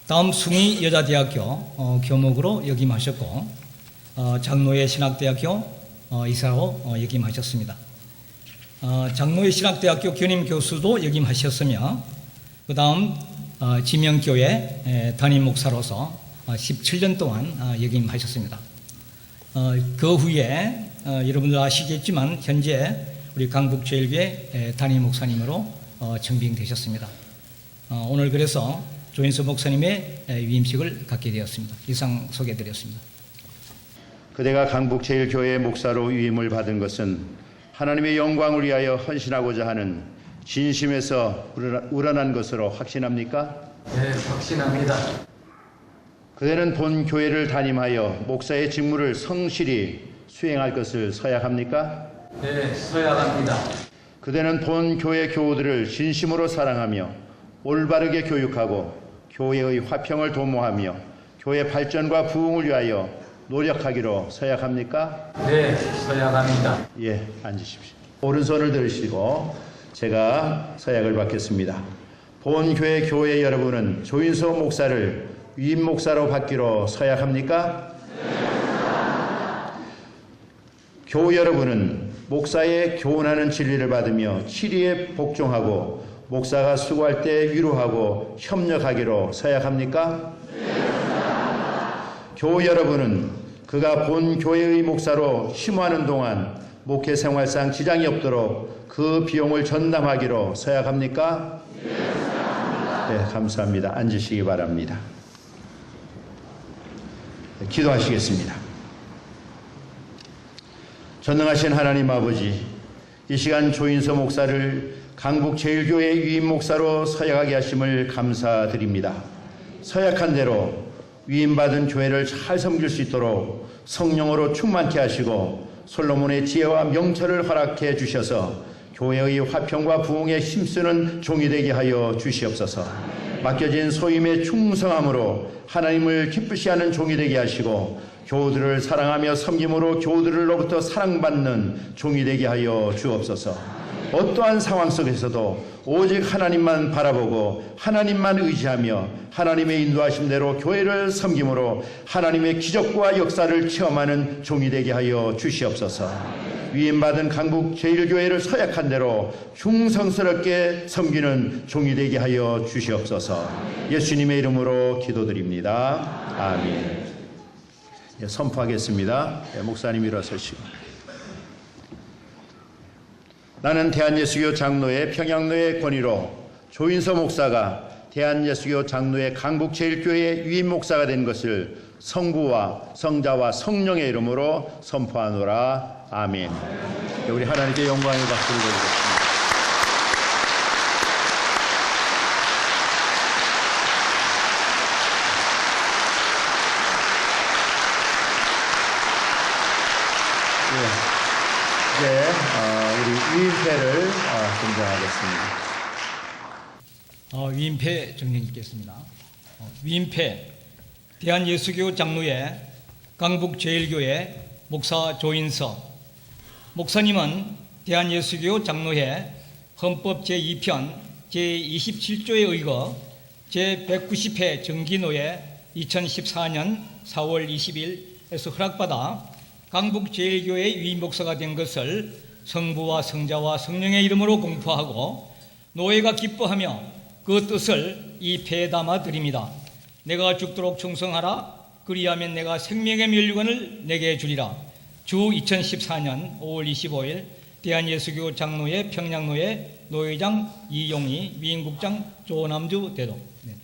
다음 숭이 여자대학교 교목으로 역임하셨고 장로회 신학대학교 이사로 역임하셨습니다. 장로회 신학대학교 견임 교수도 역임하셨으며 그 다음 지명교회 담임 목사로서 17년 동안 역임하셨습니다. 그 후에 여러분들 아시겠지만 현재 우리 강북제일교회 담임 목사님으로 청빙되셨습니다. 오늘 그래서 조인서 목사님의 위임식을 갖게 되었습니다. 이상 소개해드렸습니다. 그대가 강북제일교회 목사로 위임을 받은 것은 하나님의 영광을 위하여 헌신하고자 하는 진심에서 우러난 것으로 확신합니까? 네, 확신합니다. 그대는 본 교회를 담임하여 목사의 직무를 성실히 수행할 것을 서약합니까? 네, 서약합니다. 그대는 본 교회 교우들을 진심으로 사랑하며 올바르게 교육하고 교회의 화평을 도모하며 교회 발전과 부흥을 위하여 노력하기로 서약합니까? 네, 서약합니다. 예, 앉으십시오. 오른손을 들으시고 제가 서약을 받겠습니다. 본 교회 여러분은 조인서 목사를 위임 목사로 받기로 서약합니까? 교우 여러분은 목사의 교훈하는 진리를 받으며 치리에 복종하고 목사가 수고할 때 위로하고 협력하기로 서약합니까? 교우 여러분은 그가 본 교회의 목사로 심호하는 동안 목회 생활상 지장이 없도록 그 비용을 전담하기로 서약합니까? 네, 감사합니다. 앉으시기 바랍니다. 기도하시겠습니다. 전능하신 하나님 아버지, 이 시간 조인서 목사를 강북제일교회 위임 목사로 서약하게 하심을 감사드립니다. 서약한 대로 위임받은 교회를 잘 섬길 수 있도록 성령으로 충만케 하시고 솔로몬의 지혜와 명철을 허락해 주셔서 교회의 화평과 부흥에 힘쓰는 종이 되게 하여 주시옵소서. 맡겨진 소임에 충성함으로 하나님을 기쁘시 하는 종이 되게 하시고 교우들을 사랑하며 섬김으로 교우들로부터 사랑받는 종이 되게 하여 주옵소서. 어떠한 상황 속에서도 오직 하나님만 바라보고 하나님만 의지하며 하나님의 인도하심대로 교회를 섬김으로 하나님의 기적과 역사를 체험하는 종이 되게 하여 주시옵소서. 위임받은 강북 제1교회를 서약한 대로 충성스럽게 섬기는 종이 되게 하여 주시옵소서. 예수님의 이름으로 기도드립니다. 아멘. 선포하겠습니다. 목사님 일어서시고. 나는 대한예수교 장로회 평양로의 권위로 조인서 목사가 대한예수교 장로회 강북 제1교회 유임 목사가 된 것을 성부와 성자와 성령의 이름으로 선포하노라. 아멘. 우리 하나님께 영광의 박수를 드리겠습니다. 이제 우리 위임패를 증정하겠습니다. 위임패 증정짓겠습니다. 위임패 대한예수교 장로회 강북 제1교회 목사 조인서 목사님은 대한예수교 장로회 헌법 제2편 제27조에 의거 제190회 정기노회 2014년 4월 20일에서 허락받아 강북 제1교회 유임 목사가 된 것을 성부와 성자와 성령의 이름으로 공포하고 노회가 기뻐하며 그 뜻을 이 패에 담아 드립니다. 내가 죽도록 충성하라. 그리하면 내가 생명의 멸류관을 내게 주리라. 주 2014년 5월 25일 대한예수교 장로회 평양로회 노회장 이용희 위임국장 조남주 대동. 네.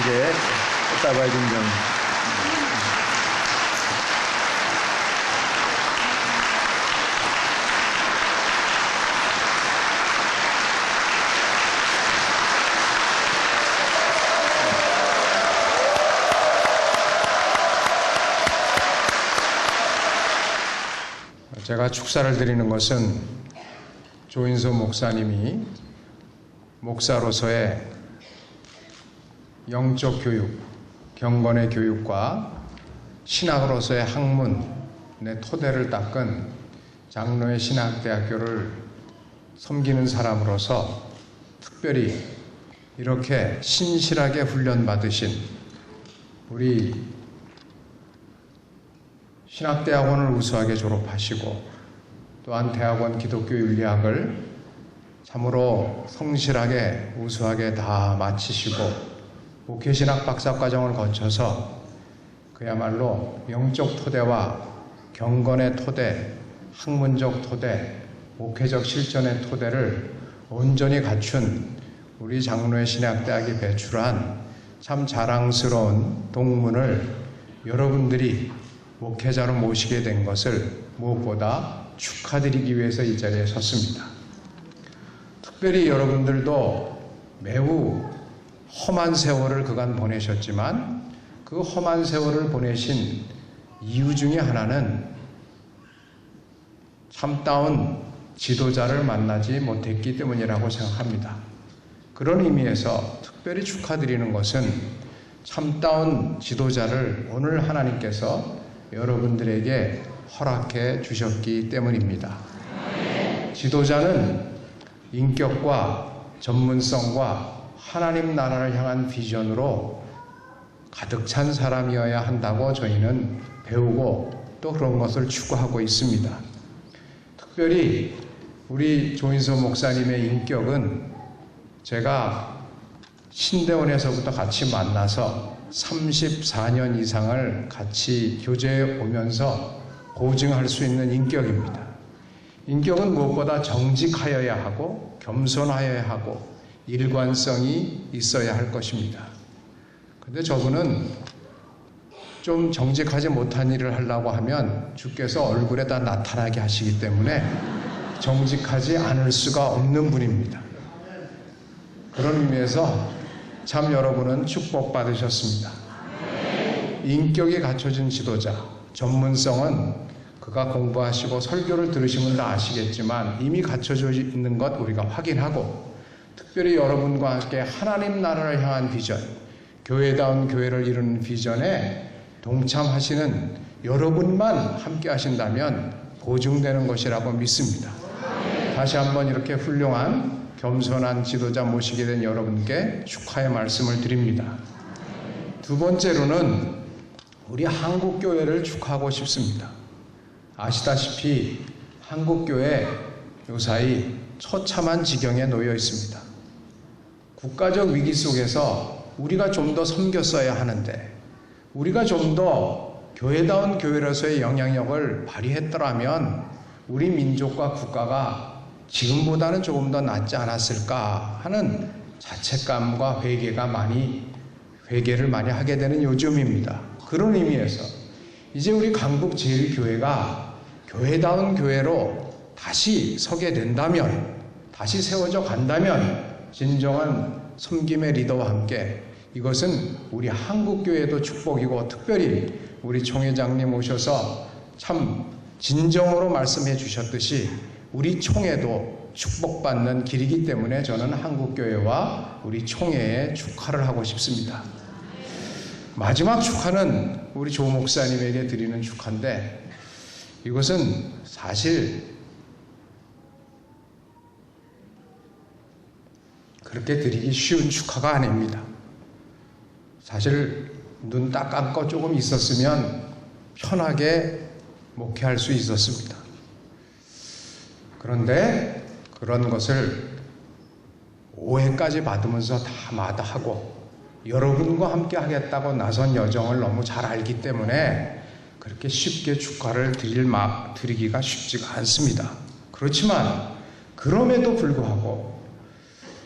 이제 꽃다발 증정. 제가 축사를 드리는 것은 조인서 목사님이 목사로서의 영적 교육, 경건의 교육과 신학으로서의 학문의 토대를 닦은 장로의 신학대학교를 섬기는 사람으로서 특별히 이렇게 신실하게 훈련받으신 우리 신학대학원을 우수하게 졸업하시고 또한 대학원 기독교윤리학을 참으로 성실하게 우수하게 다 마치시고 목회신학 박사과정을 거쳐서 그야말로 영적 토대와 경건의 토대, 학문적 토대, 목회적 실전의 토대를 온전히 갖춘 우리 장로의 신학대학이 배출한 참 자랑스러운 동문을 여러분들이 목회자로 모시게 된 것을 무엇보다 축하드리기 위해서 이 자리에 섰습니다. 특별히 여러분들도 매우 험한 세월을 그간 보내셨지만 그 험한 세월을 보내신 이유 중에 하나는 참다운 지도자를 만나지 못했기 때문이라고 생각합니다. 그런 의미에서 특별히 축하드리는 것은 참다운 지도자를 오늘 하나님께서 여러분들에게 허락해 주셨기 때문입니다. 지도자는 인격과 전문성과 하나님 나라를 향한 비전으로 가득 찬 사람이어야 한다고 저희는 배우고 또 그런 것을 추구하고 있습니다. 특별히 우리 조인서 목사님의 인격은 제가 신대원에서부터 같이 만나서 34년 이상을 같이 교제해 오면서 보증할 수 있는 인격입니다. 인격은 무엇보다 정직하여야 하고 겸손하여야 하고 일관성이 있어야 할 것입니다. 그런데 저분은 좀 정직하지 못한 일을 하려고 하면 주께서 얼굴에 다 나타나게 하시기 때문에 정직하지 않을 수가 없는 분입니다. 그런 의미에서 참 여러분은 축복받으셨습니다. 인격이 갖춰진 지도자, 전문성은 그가 공부하시고 설교를 들으시면 다 아시겠지만 이미 갖춰져 있는 것 우리가 확인하고, 특별히 여러분과 함께 하나님 나라를 향한 비전, 교회다운 교회를 이루는 비전에 동참하시는 여러분만 함께 하신다면 보증되는 것이라고 믿습니다. 다시 한번 이렇게 훌륭한 겸손한 지도자 모시게 된 여러분께 축하의 말씀을 드립니다. 두 번째로는 우리 한국교회를 축하하고 싶습니다. 아시다시피 한국교회 요사이 처참한 지경에 놓여 있습니다. 국가적 위기 속에서 우리가 좀 더 섬겼어야 하는데, 우리가 좀 더 교회다운 교회로서의 영향력을 발휘했더라면 우리 민족과 국가가 지금보다는 조금 더 낫지 않았을까 하는 자책감과 회개를 많이 하게 되는 요즘입니다. 그런 의미에서 이제 우리 강북 제1교회가 교회다운 교회로 다시 서게 된다면, 다시 세워져 간다면 진정한 섬김의 리더와 함께 이것은 우리 한국교회도 축복이고, 특별히 우리 총회장님 오셔서 참 진정으로 말씀해 주셨듯이 우리 총회도 축복받는 길이기 때문에 저는 한국교회와 우리 총회에 축하를 하고 싶습니다. 마지막 축하는 우리 조 목사님에게 드리는 축하인데, 이것은 사실 그렇게 드리기 쉬운 축하가 아닙니다. 사실 눈 딱 감고 조금 있었으면 편하게 목회할 수 있었습니다. 그런데 그런 것을 오해까지 받으면서 다 마다하고 여러분과 함께 하겠다고 나선 여정을 너무 잘 알기 때문에 그렇게 쉽게 축하를 드리기가 쉽지가 않습니다. 그렇지만 그럼에도 불구하고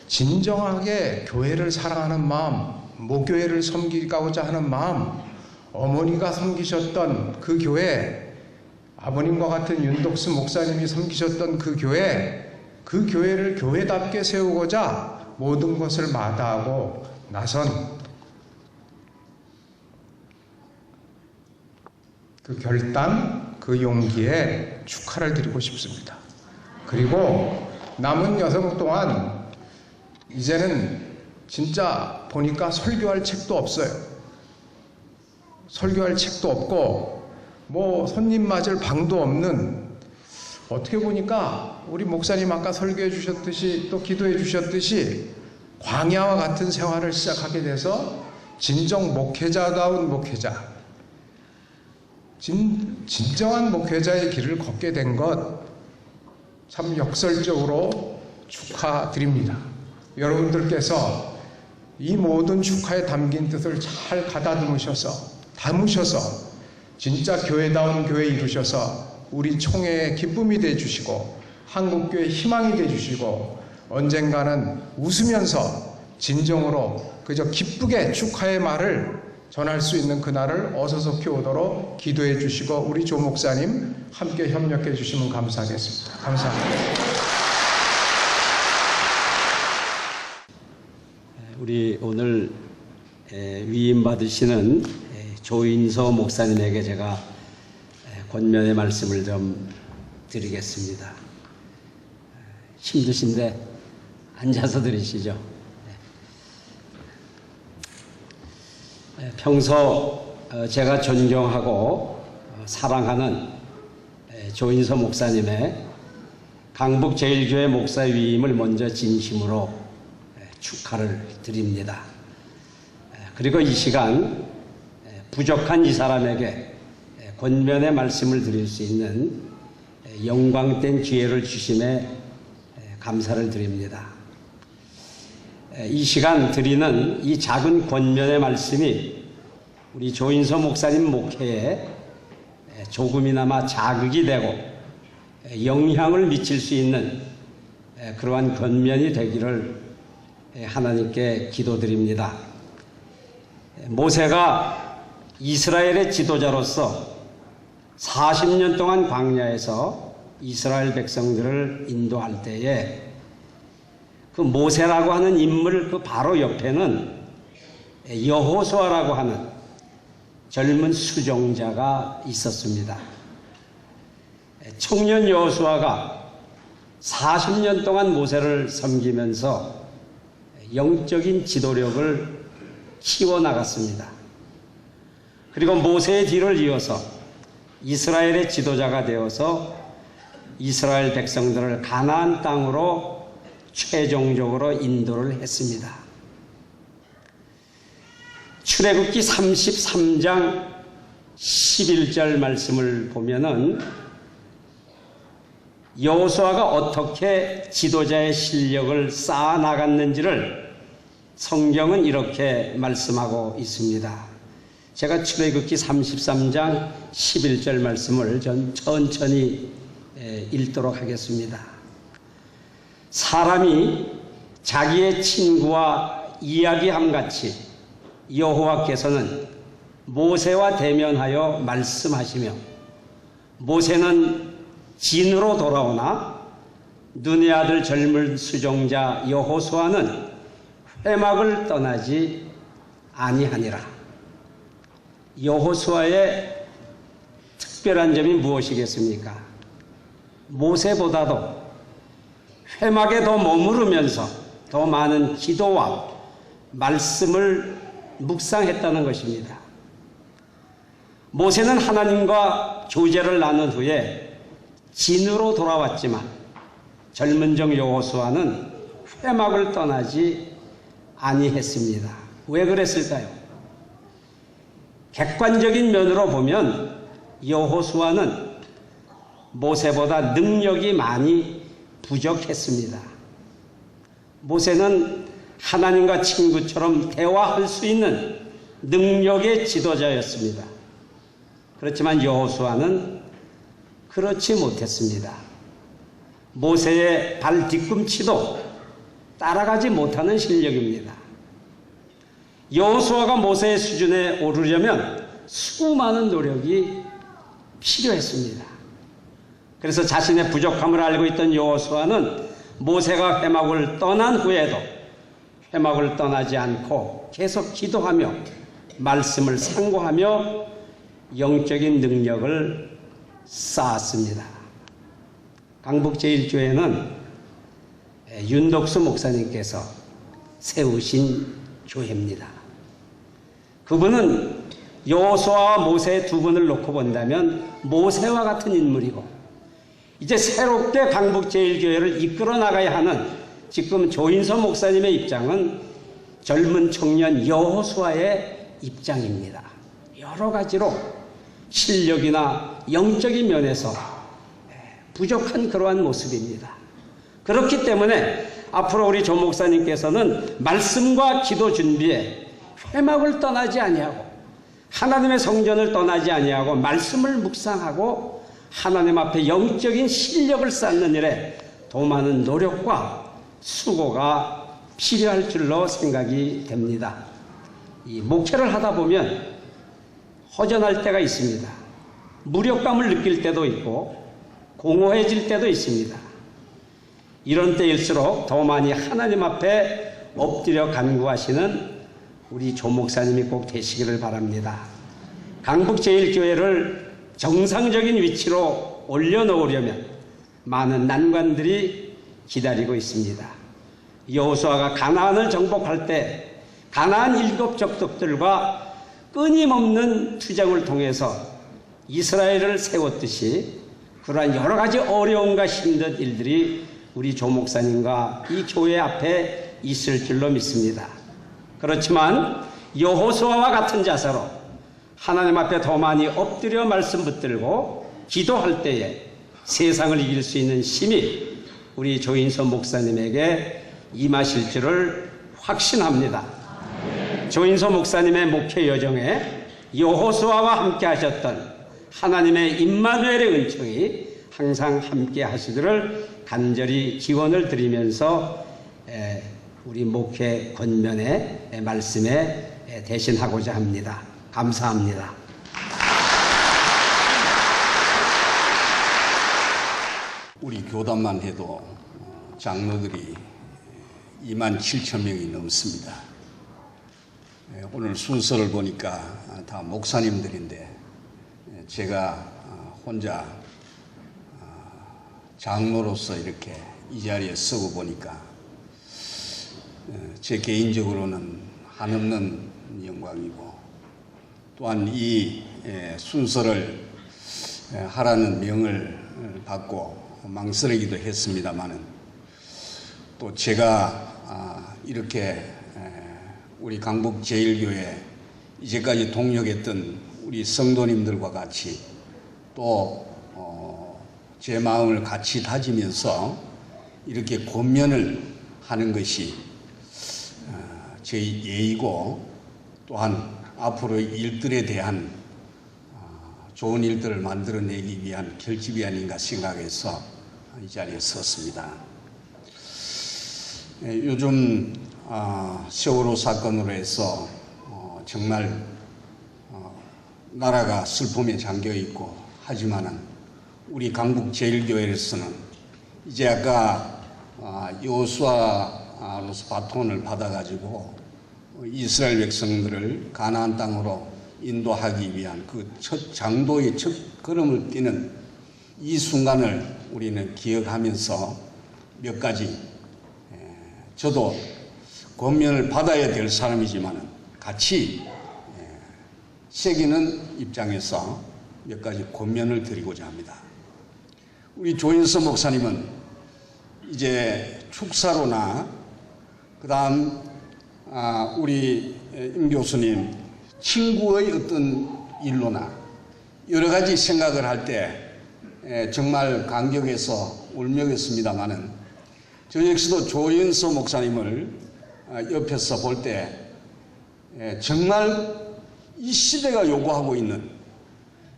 진정하게 교회를 사랑하는 마음, 모교회를 섬기고자 하는 마음, 어머니가 섬기셨던 그 교회, 아버님과 같은 윤덕수 목사님이 섬기셨던 그 교회를 교회답게 세우고자 모든 것을 마다하고 나선 그 결단, 그 용기에 축하를 드리고 싶습니다. 그리고 남은 여정 동안 이제는 진짜 보니까 설교할 책도 없어요. 설교할 책도 없고 뭐 손님 맞을 방도 없는, 어떻게 보니까 우리 목사님 아까 설교해 주셨듯이 또 기도해 주셨듯이 광야와 같은 생활을 시작하게 돼서 진정 목회자다운 목회자, 진정한 목회자의 길을 걷게 된 것 참 역설적으로 축하드립니다. 여러분들께서 이 모든 축하에 담긴 뜻을 잘 담으셔서 진짜 교회다운 교회 이루셔서 우리 총회의 기쁨이 되어주시고 한국교회의 희망이 되어주시고 언젠가는 웃으면서 진정으로 그저 기쁘게 축하의 말을 전할 수 있는 그날을 어서속히 오도록 기도해 주시고 우리 조 목사님 함께 협력해 주시면 감사하겠습니다. 감사합니다. 우리 오늘 위임 받으시는 조인서 목사님에게 제가 권면의 말씀을 좀 드리겠습니다. 힘드신데 앉아서 들으시죠. 평소 제가 존경하고 사랑하는 조인서 목사님의 강북 제1교회 목사 위임을 먼저 진심으로 축하를 드립니다. 그리고 이 시간 부족한 이 사람에게 권면의 말씀을 드릴 수 있는 영광된 기회를 주심에 감사를 드립니다. 이 시간 드리는 이 작은 권면의 말씀이 우리 조인서 목사님 목회에 조금이나마 자극이 되고 영향을 미칠 수 있는 그러한 권면이 되기를 하나님께 기도드립니다. 모세가 이스라엘의 지도자로서 40년 동안 광야에서 이스라엘 백성들을 인도할 때에 그 모세라고 하는 인물 그 바로 옆에는 여호수아라고 하는 젊은 수종자가 있었습니다. 청년 여호수아가 40년 동안 모세를 섬기면서 영적인 지도력을 키워나갔습니다. 그리고 모세의 뒤를 이어서 이스라엘의 지도자가 되어서 이스라엘 백성들을 가나안 땅으로 최종적으로 인도를 했습니다. 출애굽기 33장 11절 말씀을 보면은 여호수아가 어떻게 지도자의 실력을 쌓아 나갔는지를 성경은 이렇게 말씀하고 있습니다. 제가 출애굽기 33장 11절 말씀을 천천히 읽도록 하겠습니다. 사람이 자기의 친구와 이야기함같이 여호와께서는 모세와 대면하여 말씀하시며 모세는 진으로 돌아오나 눈의 아들 젊은 수종자 여호수아는 회막을 떠나지 아니하니라. 여호수아의 특별한 점이 무엇이겠습니까? 모세보다도 회막에 더 머무르면서 더 많은 기도와 말씀을 묵상했다는 것입니다. 모세는 하나님과 교제를 나눈 후에 진으로 돌아왔지만 젊은 종 여호수아는 회막을 떠나지 아니했습니다. 왜 그랬을까요? 객관적인 면으로 보면 여호수아는 모세보다 능력이 많이 부족했습니다. 모세는 하나님과 친구처럼 대화할 수 있는 능력의 지도자였습니다. 그렇지만 여호수아는 그렇지 못했습니다. 모세의 발 뒤꿈치도 따라가지 못하는 실력입니다. 여호수아가 모세의 수준에 오르려면 수많은 노력이 필요했습니다. 그래서 자신의 부족함을 알고 있던 여호수아는 모세가 회막을 떠난 후에도 회막을 떠나지 않고 계속 기도하며 말씀을 상고하며 영적인 능력을 쌓았습니다. 강북제일교회는 윤덕수 목사님께서 세우신 교회입니다. 그분은 여호수아와 모세 두 분을 놓고 본다면 모세와 같은 인물이고 이제 새롭게 강북제일교회를 이끌어 나가야 하는 지금 조인서 목사님의 입장은 젊은 청년 여호수아의 입장입니다. 여러 가지로 실력이나 영적인 면에서 부족한 그러한 모습입니다. 그렇기 때문에 앞으로 우리 조 목사님께서는 말씀과 기도 준비에 회막을 떠나지 아니하고 하나님의 성전을 떠나지 아니하고 말씀을 묵상하고 하나님 앞에 영적인 실력을 쌓는 일에 더 많은 노력과 수고가 필요할 줄로 생각이 됩니다. 이 목회를 하다 보면 허전할 때가 있습니다. 무력감을 느낄 때도 있고 공허해질 때도 있습니다. 이런 때일수록 더 많이 하나님 앞에 엎드려 간구하시는 우리 조 목사님이 꼭 되시기를 바랍니다. 강북제일교회를 정상적인 위치로 올려놓으려면 많은 난관들이 기다리고 있습니다. 여호수아가 가나안을 정복할 때 가나안 7 족속들과 끊임없는 투쟁을 통해서 이스라엘을 세웠듯이 그러한 여러 가지 어려움과 힘든 일들이 우리 조 목사님과 이 교회 앞에 있을 줄로 믿습니다. 그렇지만 여호수아와 같은 자세로 하나님 앞에 더 많이 엎드려 말씀 붙들고 기도할 때에 세상을 이길 수 있는 힘이 우리 조인서 목사님에게 임하실 줄을 확신합니다. 조인서 목사님의 목회 여정에 여호수아와 함께 하셨던 하나님의 임마누엘의 은총이 항상 함께 하시기를 간절히 기원을 드리면서 우리 목회 권면의 말씀에 대신하고자 합니다. 감사합니다. 우리 교단만 해도 장로들이 27,000명이 넘습니다. 오늘 순서를 보니까 다 목사님들인데 제가 혼자 장로로서 이렇게 이 자리에 서고 보니까 제 개인적으로는 한없는 영광이고, 또한 이 순서를 하라는 명을 받고 망설이기도 했습니다마는, 또 제가 이렇게 우리 강북제일교회 이제까지 동역했던 우리 성도님들과 같이 또 제 마음을 같이 다지면서 이렇게 권면을 하는 것이 제 예의고, 또한 앞으로의 일들에 대한 좋은 일들을 만들어내기 위한 결집이 아닌가 생각해서 이 자리에 섰습니다. 요즘 세월호 사건으로 해서 정말 나라가 슬픔에 잠겨 있고, 하지만은 우리 강북제일교회에서는 이제 아까 여호수아로서 바톤을 받아가지고 이스라엘 백성들을 가나안 땅으로 인도하기 위한 그 첫 장도의 첫 걸음을 뛰는 이 순간을 우리는 기억하면서 몇 가지, 저도 권면을 받아야 될 사람이지만 같이 새기는 입장에서 몇 가지 권면을 드리고자 합니다. 우리 조인서 목사님은 이제 축사로나 그다음 우리 임 교수님 친구의 어떤 일로나 여러 가지 생각을 할 때 정말 감격해서 울먹였습니다마는, 저 역시도 조인서 목사님을 옆에서 볼 때 정말 이 시대가 요구하고 있는,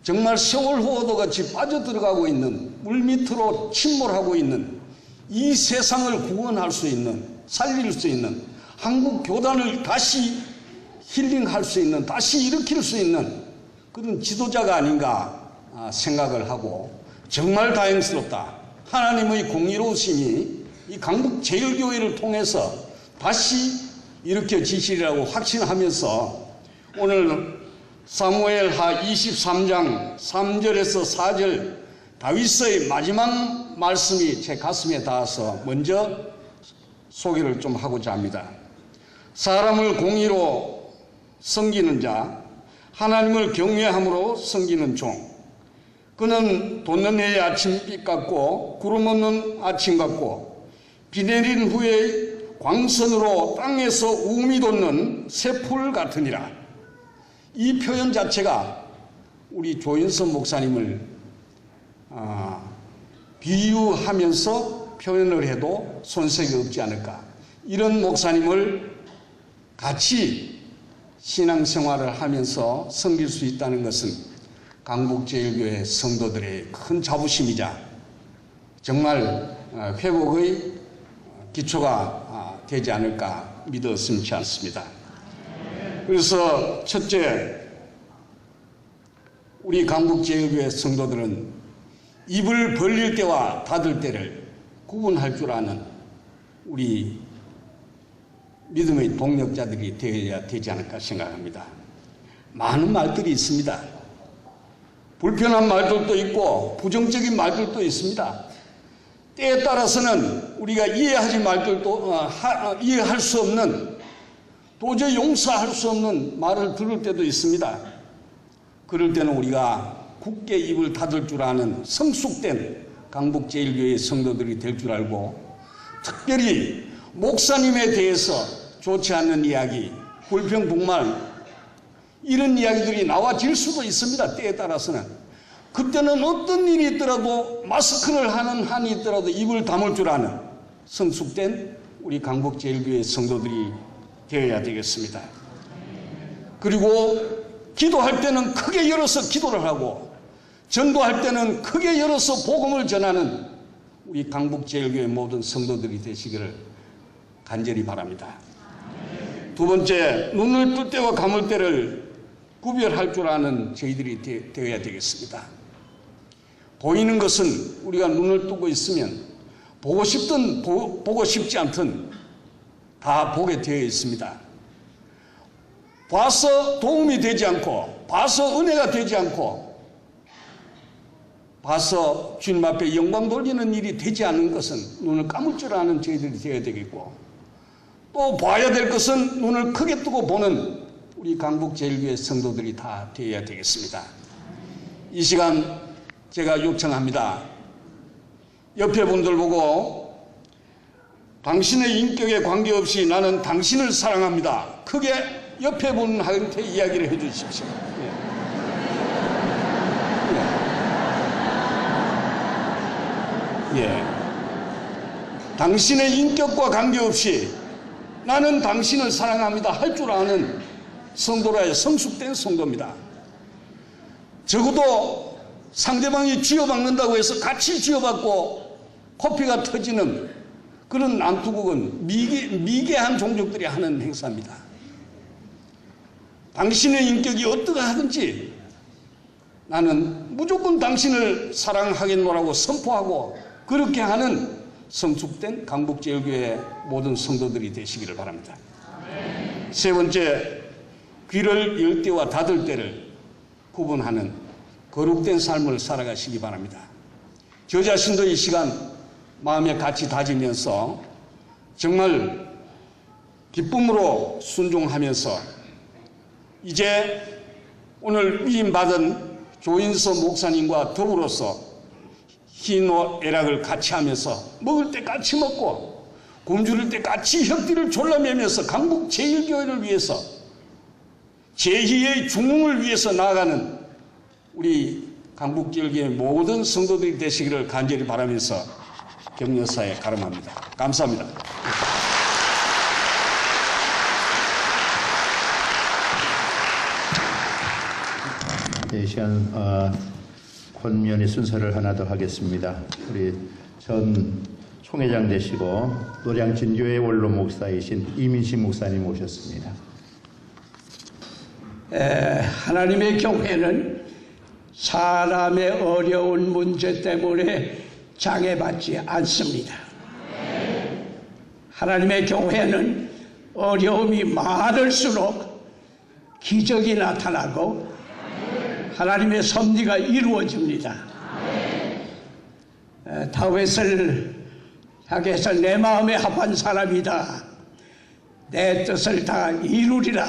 정말 세월호도 같이 빠져들어가고 있는, 물밑으로 침몰하고 있는 이 세상을 구원할 수 있는, 살릴 수 있는, 한국 교단을 다시 힐링할 수 있는, 다시 일으킬 수 있는 그런 지도자가 아닌가 생각을 하고, 정말 다행스럽다. 하나님의 공의로우심이 이 강북제일교회를 통해서 다시 일으켜지시리라고 확신하면서 오늘 사무엘하 23장 3절에서 4절 다윗의 마지막 말씀이 제 가슴에 닿아서 먼저 소개를 좀 하고자 합니다. 사람을 공의로 섬기는 자, 하나님을 경외함으로 섬기는 종. 그는 돋는 해의 아침빛 같고 구름 없는 아침 같고 비 내린 후에 광선으로 땅에서 우음이 돋는 새풀 같으니라. 이 표현 자체가 우리 조인서 목사님을 비유하면서 표현을 해도 손색이 없지 않을까. 이런 목사님을 같이 신앙생활을 하면서 섬길 수 있다는 것은 강북제일교회 성도들의 큰 자부심이자 정말 회복의 기초가 되지 않을까 믿어 의심치 않습니다. 그래서 첫째, 우리 강북제일교회 성도들은 입을 벌릴 때와 닫을 때를 구분할 줄 아는 우리 믿음의 동력자들이 되어야 되지 않을까 생각합니다. 많은 말들이 있습니다. 불편한 말들도 있고 부정적인 말들도 있습니다. 때에 따라서는 우리가 이해할 수 없는, 도저히 용서할 수 없는 말을 들을 때도 있습니다. 그럴 때는 우리가 굳게 입을 닫을 줄 아는 성숙된 강북제일교회 성도들이 될 줄 알고, 특별히 목사님에 대해서 좋지 않는 이야기, 불평불만 이런 이야기들이 나와질 수도 있습니다. 때에 따라서는. 그때는 어떤 일이 있더라도, 마스크를 하는 한이 있더라도 입을 다물 줄 아는 성숙된 우리 강북제일교회 성도들이 되어야 되겠습니다. 그리고 기도할 때는 크게 열어서 기도를 하고, 전도할 때는 크게 열어서 복음을 전하는 우리 강북제일교회 모든 성도들이 되시기를 간절히 바랍니다. 두 번째, 눈을 뜰 때와 감을 때를 구별할 줄 아는 저희들이 되어야 되겠습니다. 보이는 것은 우리가 눈을 뜨고 있으면 보고 싶든 보고 싶지 않든 다 보게 되어 있습니다. 봐서 도움이 되지 않고, 봐서 은혜가 되지 않고, 봐서 주님 앞에 영광 돌리는 일이 되지 않는 것은 눈을 감을 줄 아는 저희들이 되어야 되겠고, 또 봐야 될 것은 눈을 크게 뜨고 보는 우리 강북제일교회 성도들이 다 되어야 되겠습니다. 이 시간 제가 요청합니다. 옆에 분들 보고 당신의 인격에 관계없이 나는 당신을 사랑합니다. 크게 옆에 분한테 이야기를 해 주십시오. 예. 당신의 인격과 관계없이 나는 당신을 사랑합니다 할 줄 아는 성도라야 성숙된 성도입니다. 적어도 상대방이 쥐어박는다고 해서 같이 쥐어박고 코피가 터지는 그런 난투극은 미개한 종족들이 하는 행사입니다. 당신의 인격이 어떠가 하든지 나는 무조건 당신을 사랑하겠노라고 선포하고 그렇게 하는 성숙된 강북제일교회 모든 성도들이 되시기를 바랍니다. 세 번째, 귀를 열 때와 닫을 때를 구분하는 거룩된 삶을 살아가시기 바랍니다. 저 자신도 이 시간 마음에 같이 다지면서 정말 기쁨으로 순종하면서 이제 오늘 위임받은 조인서 목사님과 더불어서 희노애락을 같이 하면서 먹을 때 같이 먹고 굶주릴 때 같이 혁띠를 졸라매면서 강북 제일교회를 위해서 제2의 중흥을 위해서 나아가는 우리 강북 제일교회 모든 성도들이 되시기를 간절히 바라면서 격려사에 가름합니다. 감사합니다. 이 시간 권면의 순서를 하나 더 하겠습니다. 우리 전 총회장 되시고 노량진교회 원로 목사이신 이민식 목사님 오셨습니다. 하나님의 교회는 사람의 어려운 문제 때문에 장애받지 않습니다. 하나님의 교회는 어려움이 많을수록 기적이 나타나고 하나님의 섭리가 이루어집니다. 다윗을 향해서 내 마음에 합한 사람이다, 내 뜻을 다 이루리라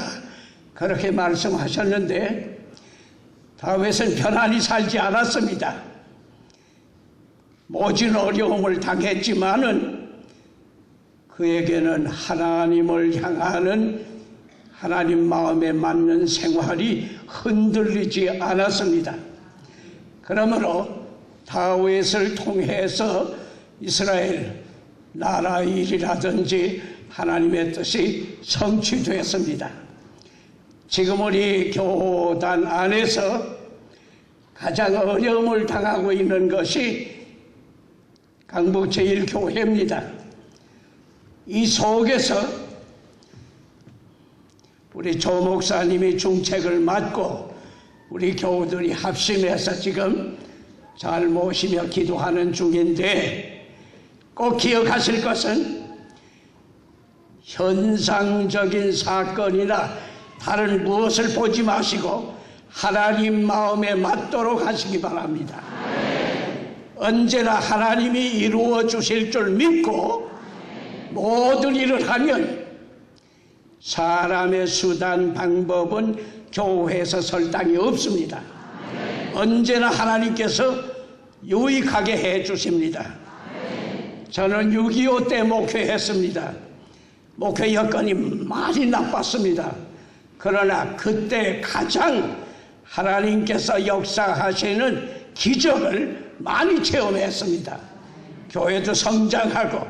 그렇게 말씀하셨는데 다윗은 편안히 살지 않았습니다. 모진 어려움을 당했지만은 그에게는 하나님을 향하는 하나님 마음에 맞는 생활이 흔들리지 않았습니다. 그러므로 다윗을 통해서 이스라엘 나라 일이라든지 하나님의 뜻이 성취되었습니다. 지금 우리 교단 안에서 가장 어려움을 당하고 있는 것이 강북제일교회입니다. 이 속에서 우리 조 목사님이 중책을 맡고 우리 교우들이 합심해서 지금 잘 모시며 기도하는 중인데 꼭 기억하실 것은 현상적인 사건이나 다른 무엇을 보지 마시고 하나님 마음에 맞도록 하시기 바랍니다. 언제나 하나님이 이루어 주실 줄 믿고 모든 일을 하면 사람의 수단 방법은 교회에서 설탕이 없습니다. 언제나 하나님께서 유익하게 해 주십니다. 저는 6.25 때 목회했습니다. 목회 여건이 많이 나빴습니다. 그러나 그때 가장 하나님께서 역사하시는 기적을 많이 체험했습니다. 교회도 성장하고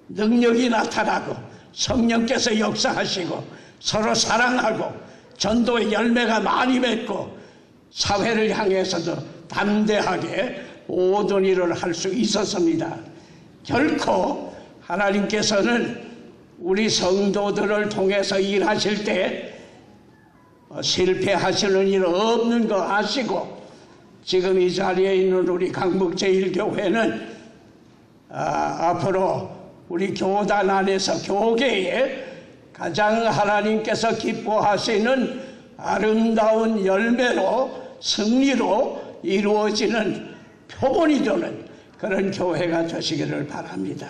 능력이 나타나고 성령께서 역사하시고 서로 사랑하고 전도의 열매가 많이 맺고 사회를 향해서도 담대하게 모든 일을 할 수 있었습니다. 결코 하나님께서는 우리 성도들을 통해서 일하실 때 실패하시는 일 없는 거 아시고 지금 이 자리에 있는 우리 강북제일교회는 앞으로 우리 교단 안에서 교계에 가장 하나님께서 기뻐하시는 아름다운 열매로 승리로 이루어지는 표본이 되는 그런 교회가 되시기를 바랍니다.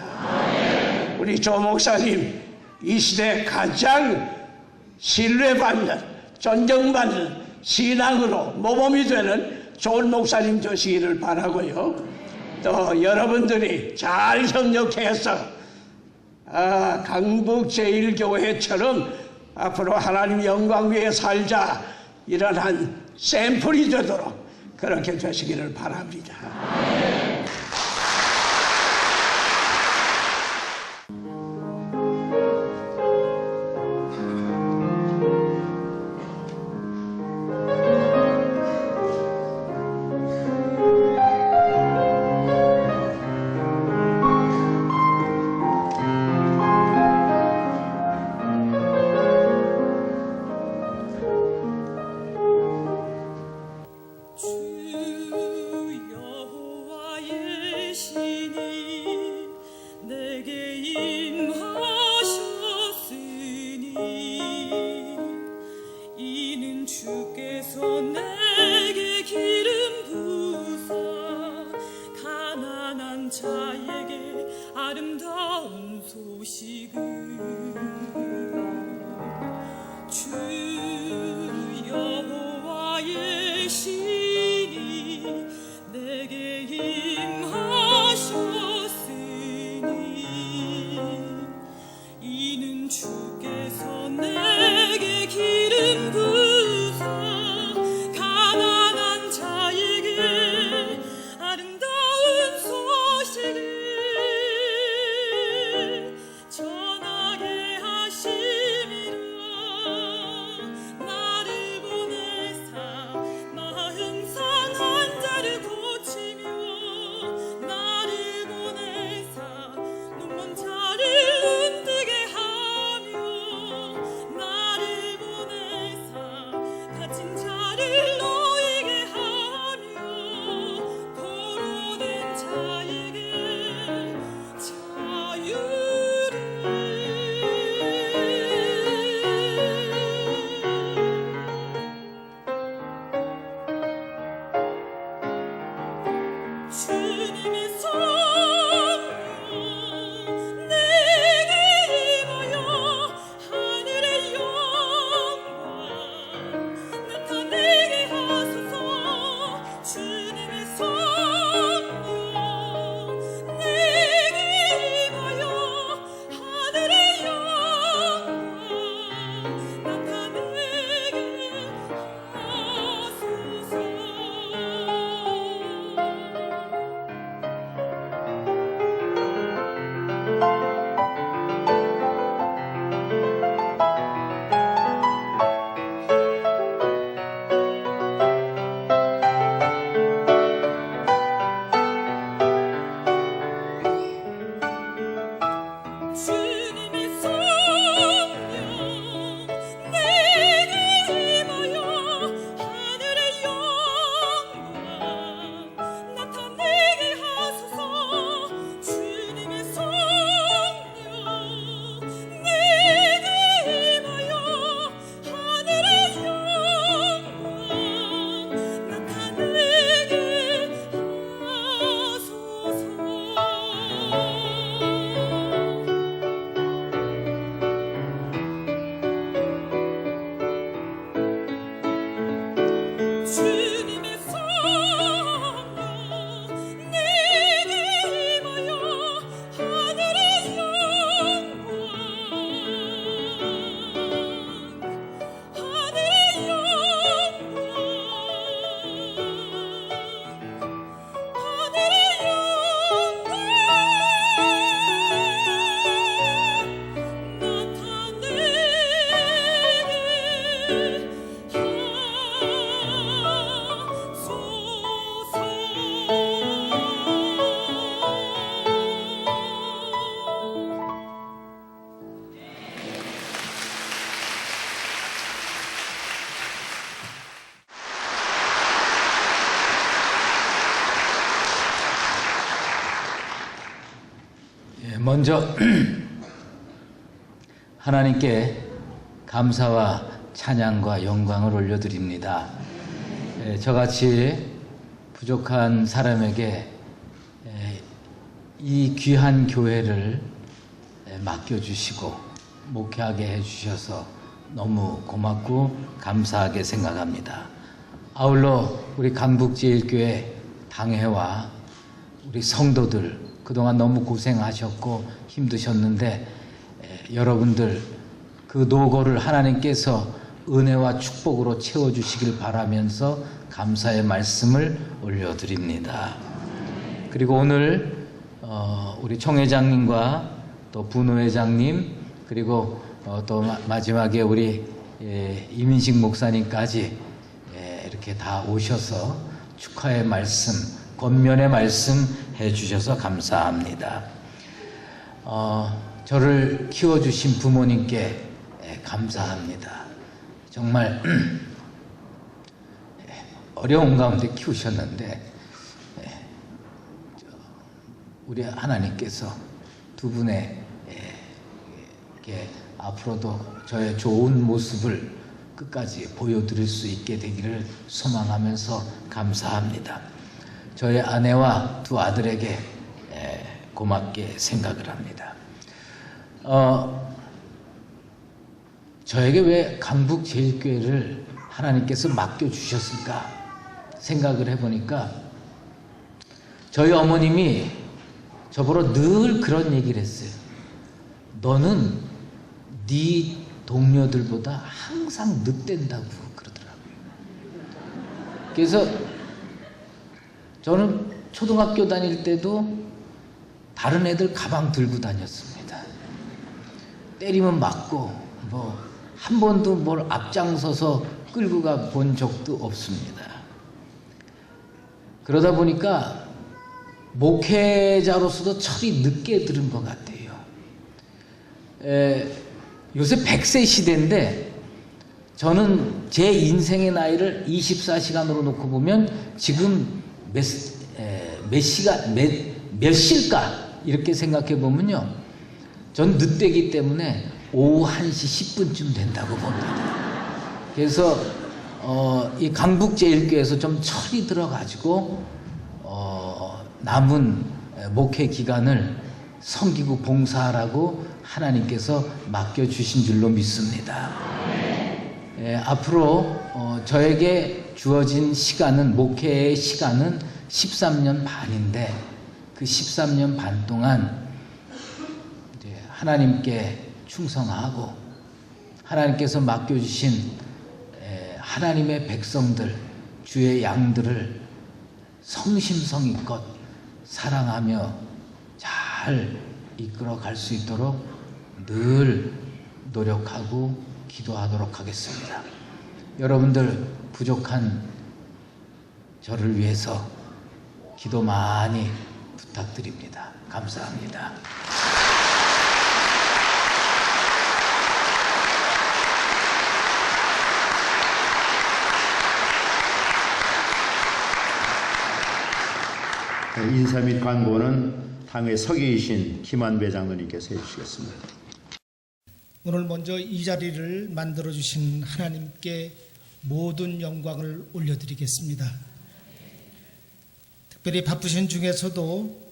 우리 조 목사님 이 시대 가장 신뢰받는 존경받는 신앙으로 모범이 되는 좋은 목사님 되시기를 바라고요. 또 여러분들이 잘 협력해서 강북제일교회처럼 앞으로 하나님 영광 위에 살자 이런 한 샘플이 되도록 그렇게 되시기를 바랍니다. 먼저 하나님께 감사와 찬양과 영광을 올려드립니다. 저같이 부족한 사람에게 이 귀한 교회를 맡겨주시고 목회하게 해주셔서 너무 고맙고 감사하게 생각합니다. 아울러 우리 강북제일교회 당회와 우리 성도들 그동안 너무 고생하셨고 힘드셨는데 여러분들 그 노고를 하나님께서 은혜와 축복으로 채워주시길 바라면서 감사의 말씀을 올려드립니다. 그리고 오늘 우리 총회장님과 또 분회장님 그리고 또 마지막에 우리 이민식 목사님까지 이렇게 다 오셔서 축하의 말씀, 권면의 말씀 해주셔서 감사합니다. 저를 키워주신 부모님께 감사합니다. 정말 어려운 가운데 키우셨는데 우리 하나님께서 두 분의 앞으로도 저의 좋은 모습을 끝까지 보여드릴 수 있게 되기를 소망하면서 감사합니다. 저의 아내와 두 아들에게 고맙게 생각을 합니다. 저에게 왜 강북제일교회를 하나님께서 맡겨주셨을까 생각을 해보니까 저희 어머님이 저보고 늘 그런 얘기를 했어요. 너는 네 동료들보다 항상 늦댄다고 그러더라고요. 그래서 저는 초등학교 다닐 때도 다른 애들 가방 들고 다녔습니다. 때리면 맞고 한 번도 뭘 앞장서서 끌고 가 본 적도 없습니다. 그러다 보니까 목회자로서도 철이 늦게 들은 것 같아요. 요새 100세 시대인데 저는 제 인생의 나이를 24시간으로 놓고 보면 지금 몇 시일까 이렇게 생각해 보면요, 전 늦되기 때문에 오후 1시 10분쯤 된다고 봅니다. 그래서 이 강북제일교회에서 좀 철이 들어가지고 남은 목회 기간을 섬기고 봉사하라고 하나님께서 맡겨주신 줄로 믿습니다. 앞으로 저에게 주어진 시간은, 목회의 시간은 13년 반인데 그 13년 반 동안 이제 하나님께 충성하고 하나님께서 맡겨주신 하나님의 백성들, 주의 양들을 성심성의껏 사랑하며 잘 이끌어 갈 수 있도록 늘 노력하고 기도하도록 하겠습니다. 여러분들 부족한 저를 위해서 기도 많이 부탁드립니다. 감사합니다. 인사 및 광고는 당회 서기이신 김한배 장로님께서 해주시겠습니다. 오늘 먼저 이 자리를 만들어주신 하나님께 모든 영광을 올려드리겠습니다. 특별히 바쁘신 중에서도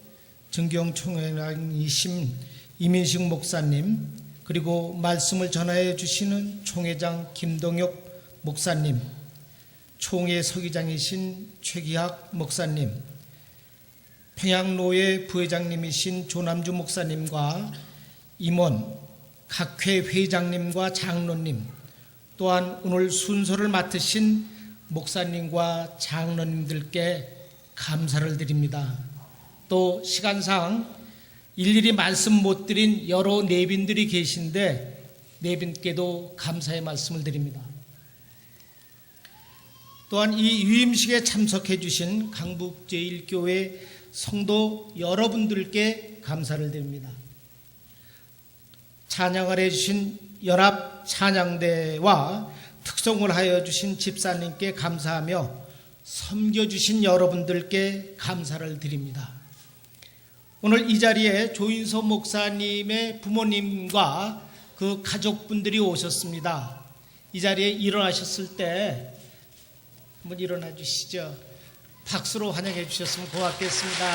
정경총회장이신 이민식 목사님, 그리고 말씀을 전하여 주시는 총회장 김동혁 목사님, 총회 서기장이신 최기학 목사님, 평양노회 부회장님이신 조남주 목사님과 임원, 각 회 회장님과 장로님, 또한 오늘 순서를 맡으신 목사님과 장로님들께 감사를 드립니다. 또 시간상 일일이 말씀 못 드린 여러 내빈들이 계신데 내빈께도 감사의 말씀을 드립니다. 또한 이 유임식에 참석해 주신 강북제일교회 성도 여러분들께 감사를 드립니다. 찬양을 해주신 연합 찬양대와 특송을 하여 주신 집사님께 감사하며 섬겨주신 여러분들께 감사를 드립니다. 오늘 이 자리에 조인서 목사님의 부모님과 그 가족분들이 오셨습니다. 이 자리에 일어나셨을 때 한번 일어나 주시죠. 박수로 환영해 주셨으면 고맙겠습니다.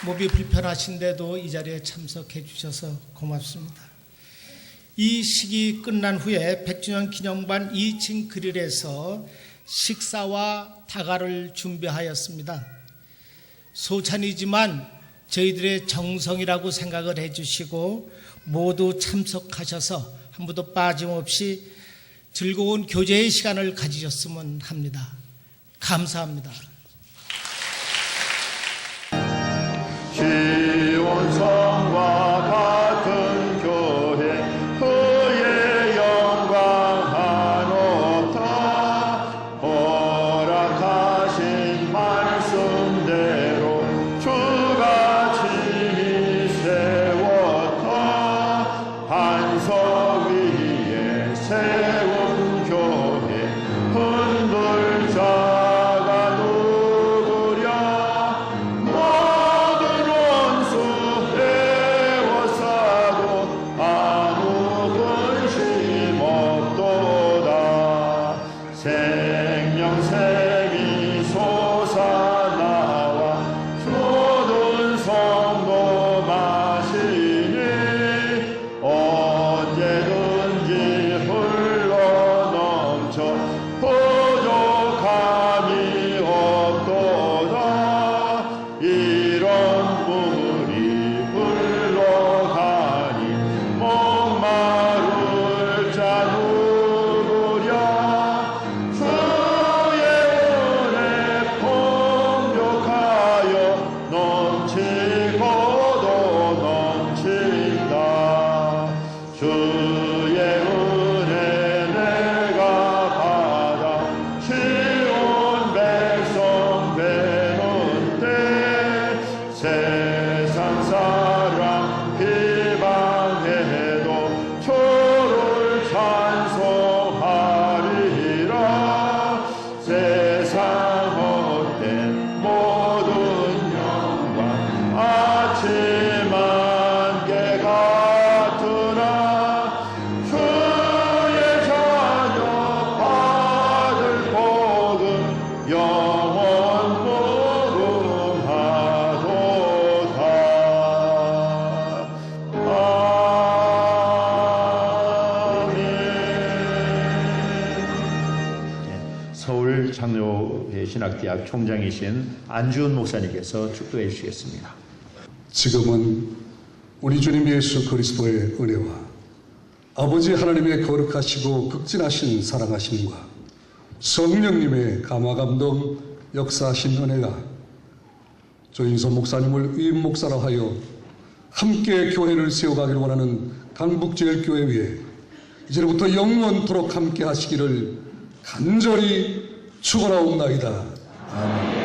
몸이 불편하신데도 이 자리에 참석해 주셔서 고맙습니다. 이 시기 끝난 후에 100주년 기념관 2층 그릴에서 식사와 다가를 준비하였습니다. 소찬이지만 저희들의 정성이라고 생각을 해주시고 모두 참석하셔서 한 분도 빠짐없이 즐거운 교제의 시간을 가지셨으면 합니다. 감사합니다. 시온성과 같은 교회 그의 영광 한없다 허락하신 말씀대로 주가 친히 세웠다 반석 위에 세운 교회 흔들 자가 누구랴 생명샘이 솟아나와 모든 성도 마시니 언제든지 흘러넘쳐 부족함이 없도다 이런 물이 흘러가니 목마를 자 누구랴 넘치고도 넘친다 주의 은혜 내가 받아 시온 백성 되는 때 세상 사람 비방해도 주를 찬송하리라 세상 헛된 모든 아침 안개 같으나 주의 자녀 받을 복음 영원 무궁하도다. 아멘. 서울 장로회 신학대학 총장이신 안주은 목사님께서 축도해 주시겠습니다. 지금은 우리 주님 예수 그리스도의 은혜와 아버지 하나님의 거룩하시고 극진하신 사랑하심과 성령님의 감화감동 역사하신 은혜가 조인선 목사님을 위임 목사로 하여 함께 교회를 세워가기를 원하는 강북제일교회 위에 이제부터 영원토록 함께 하시기를 간절히 축원하옵나이다. 아멘.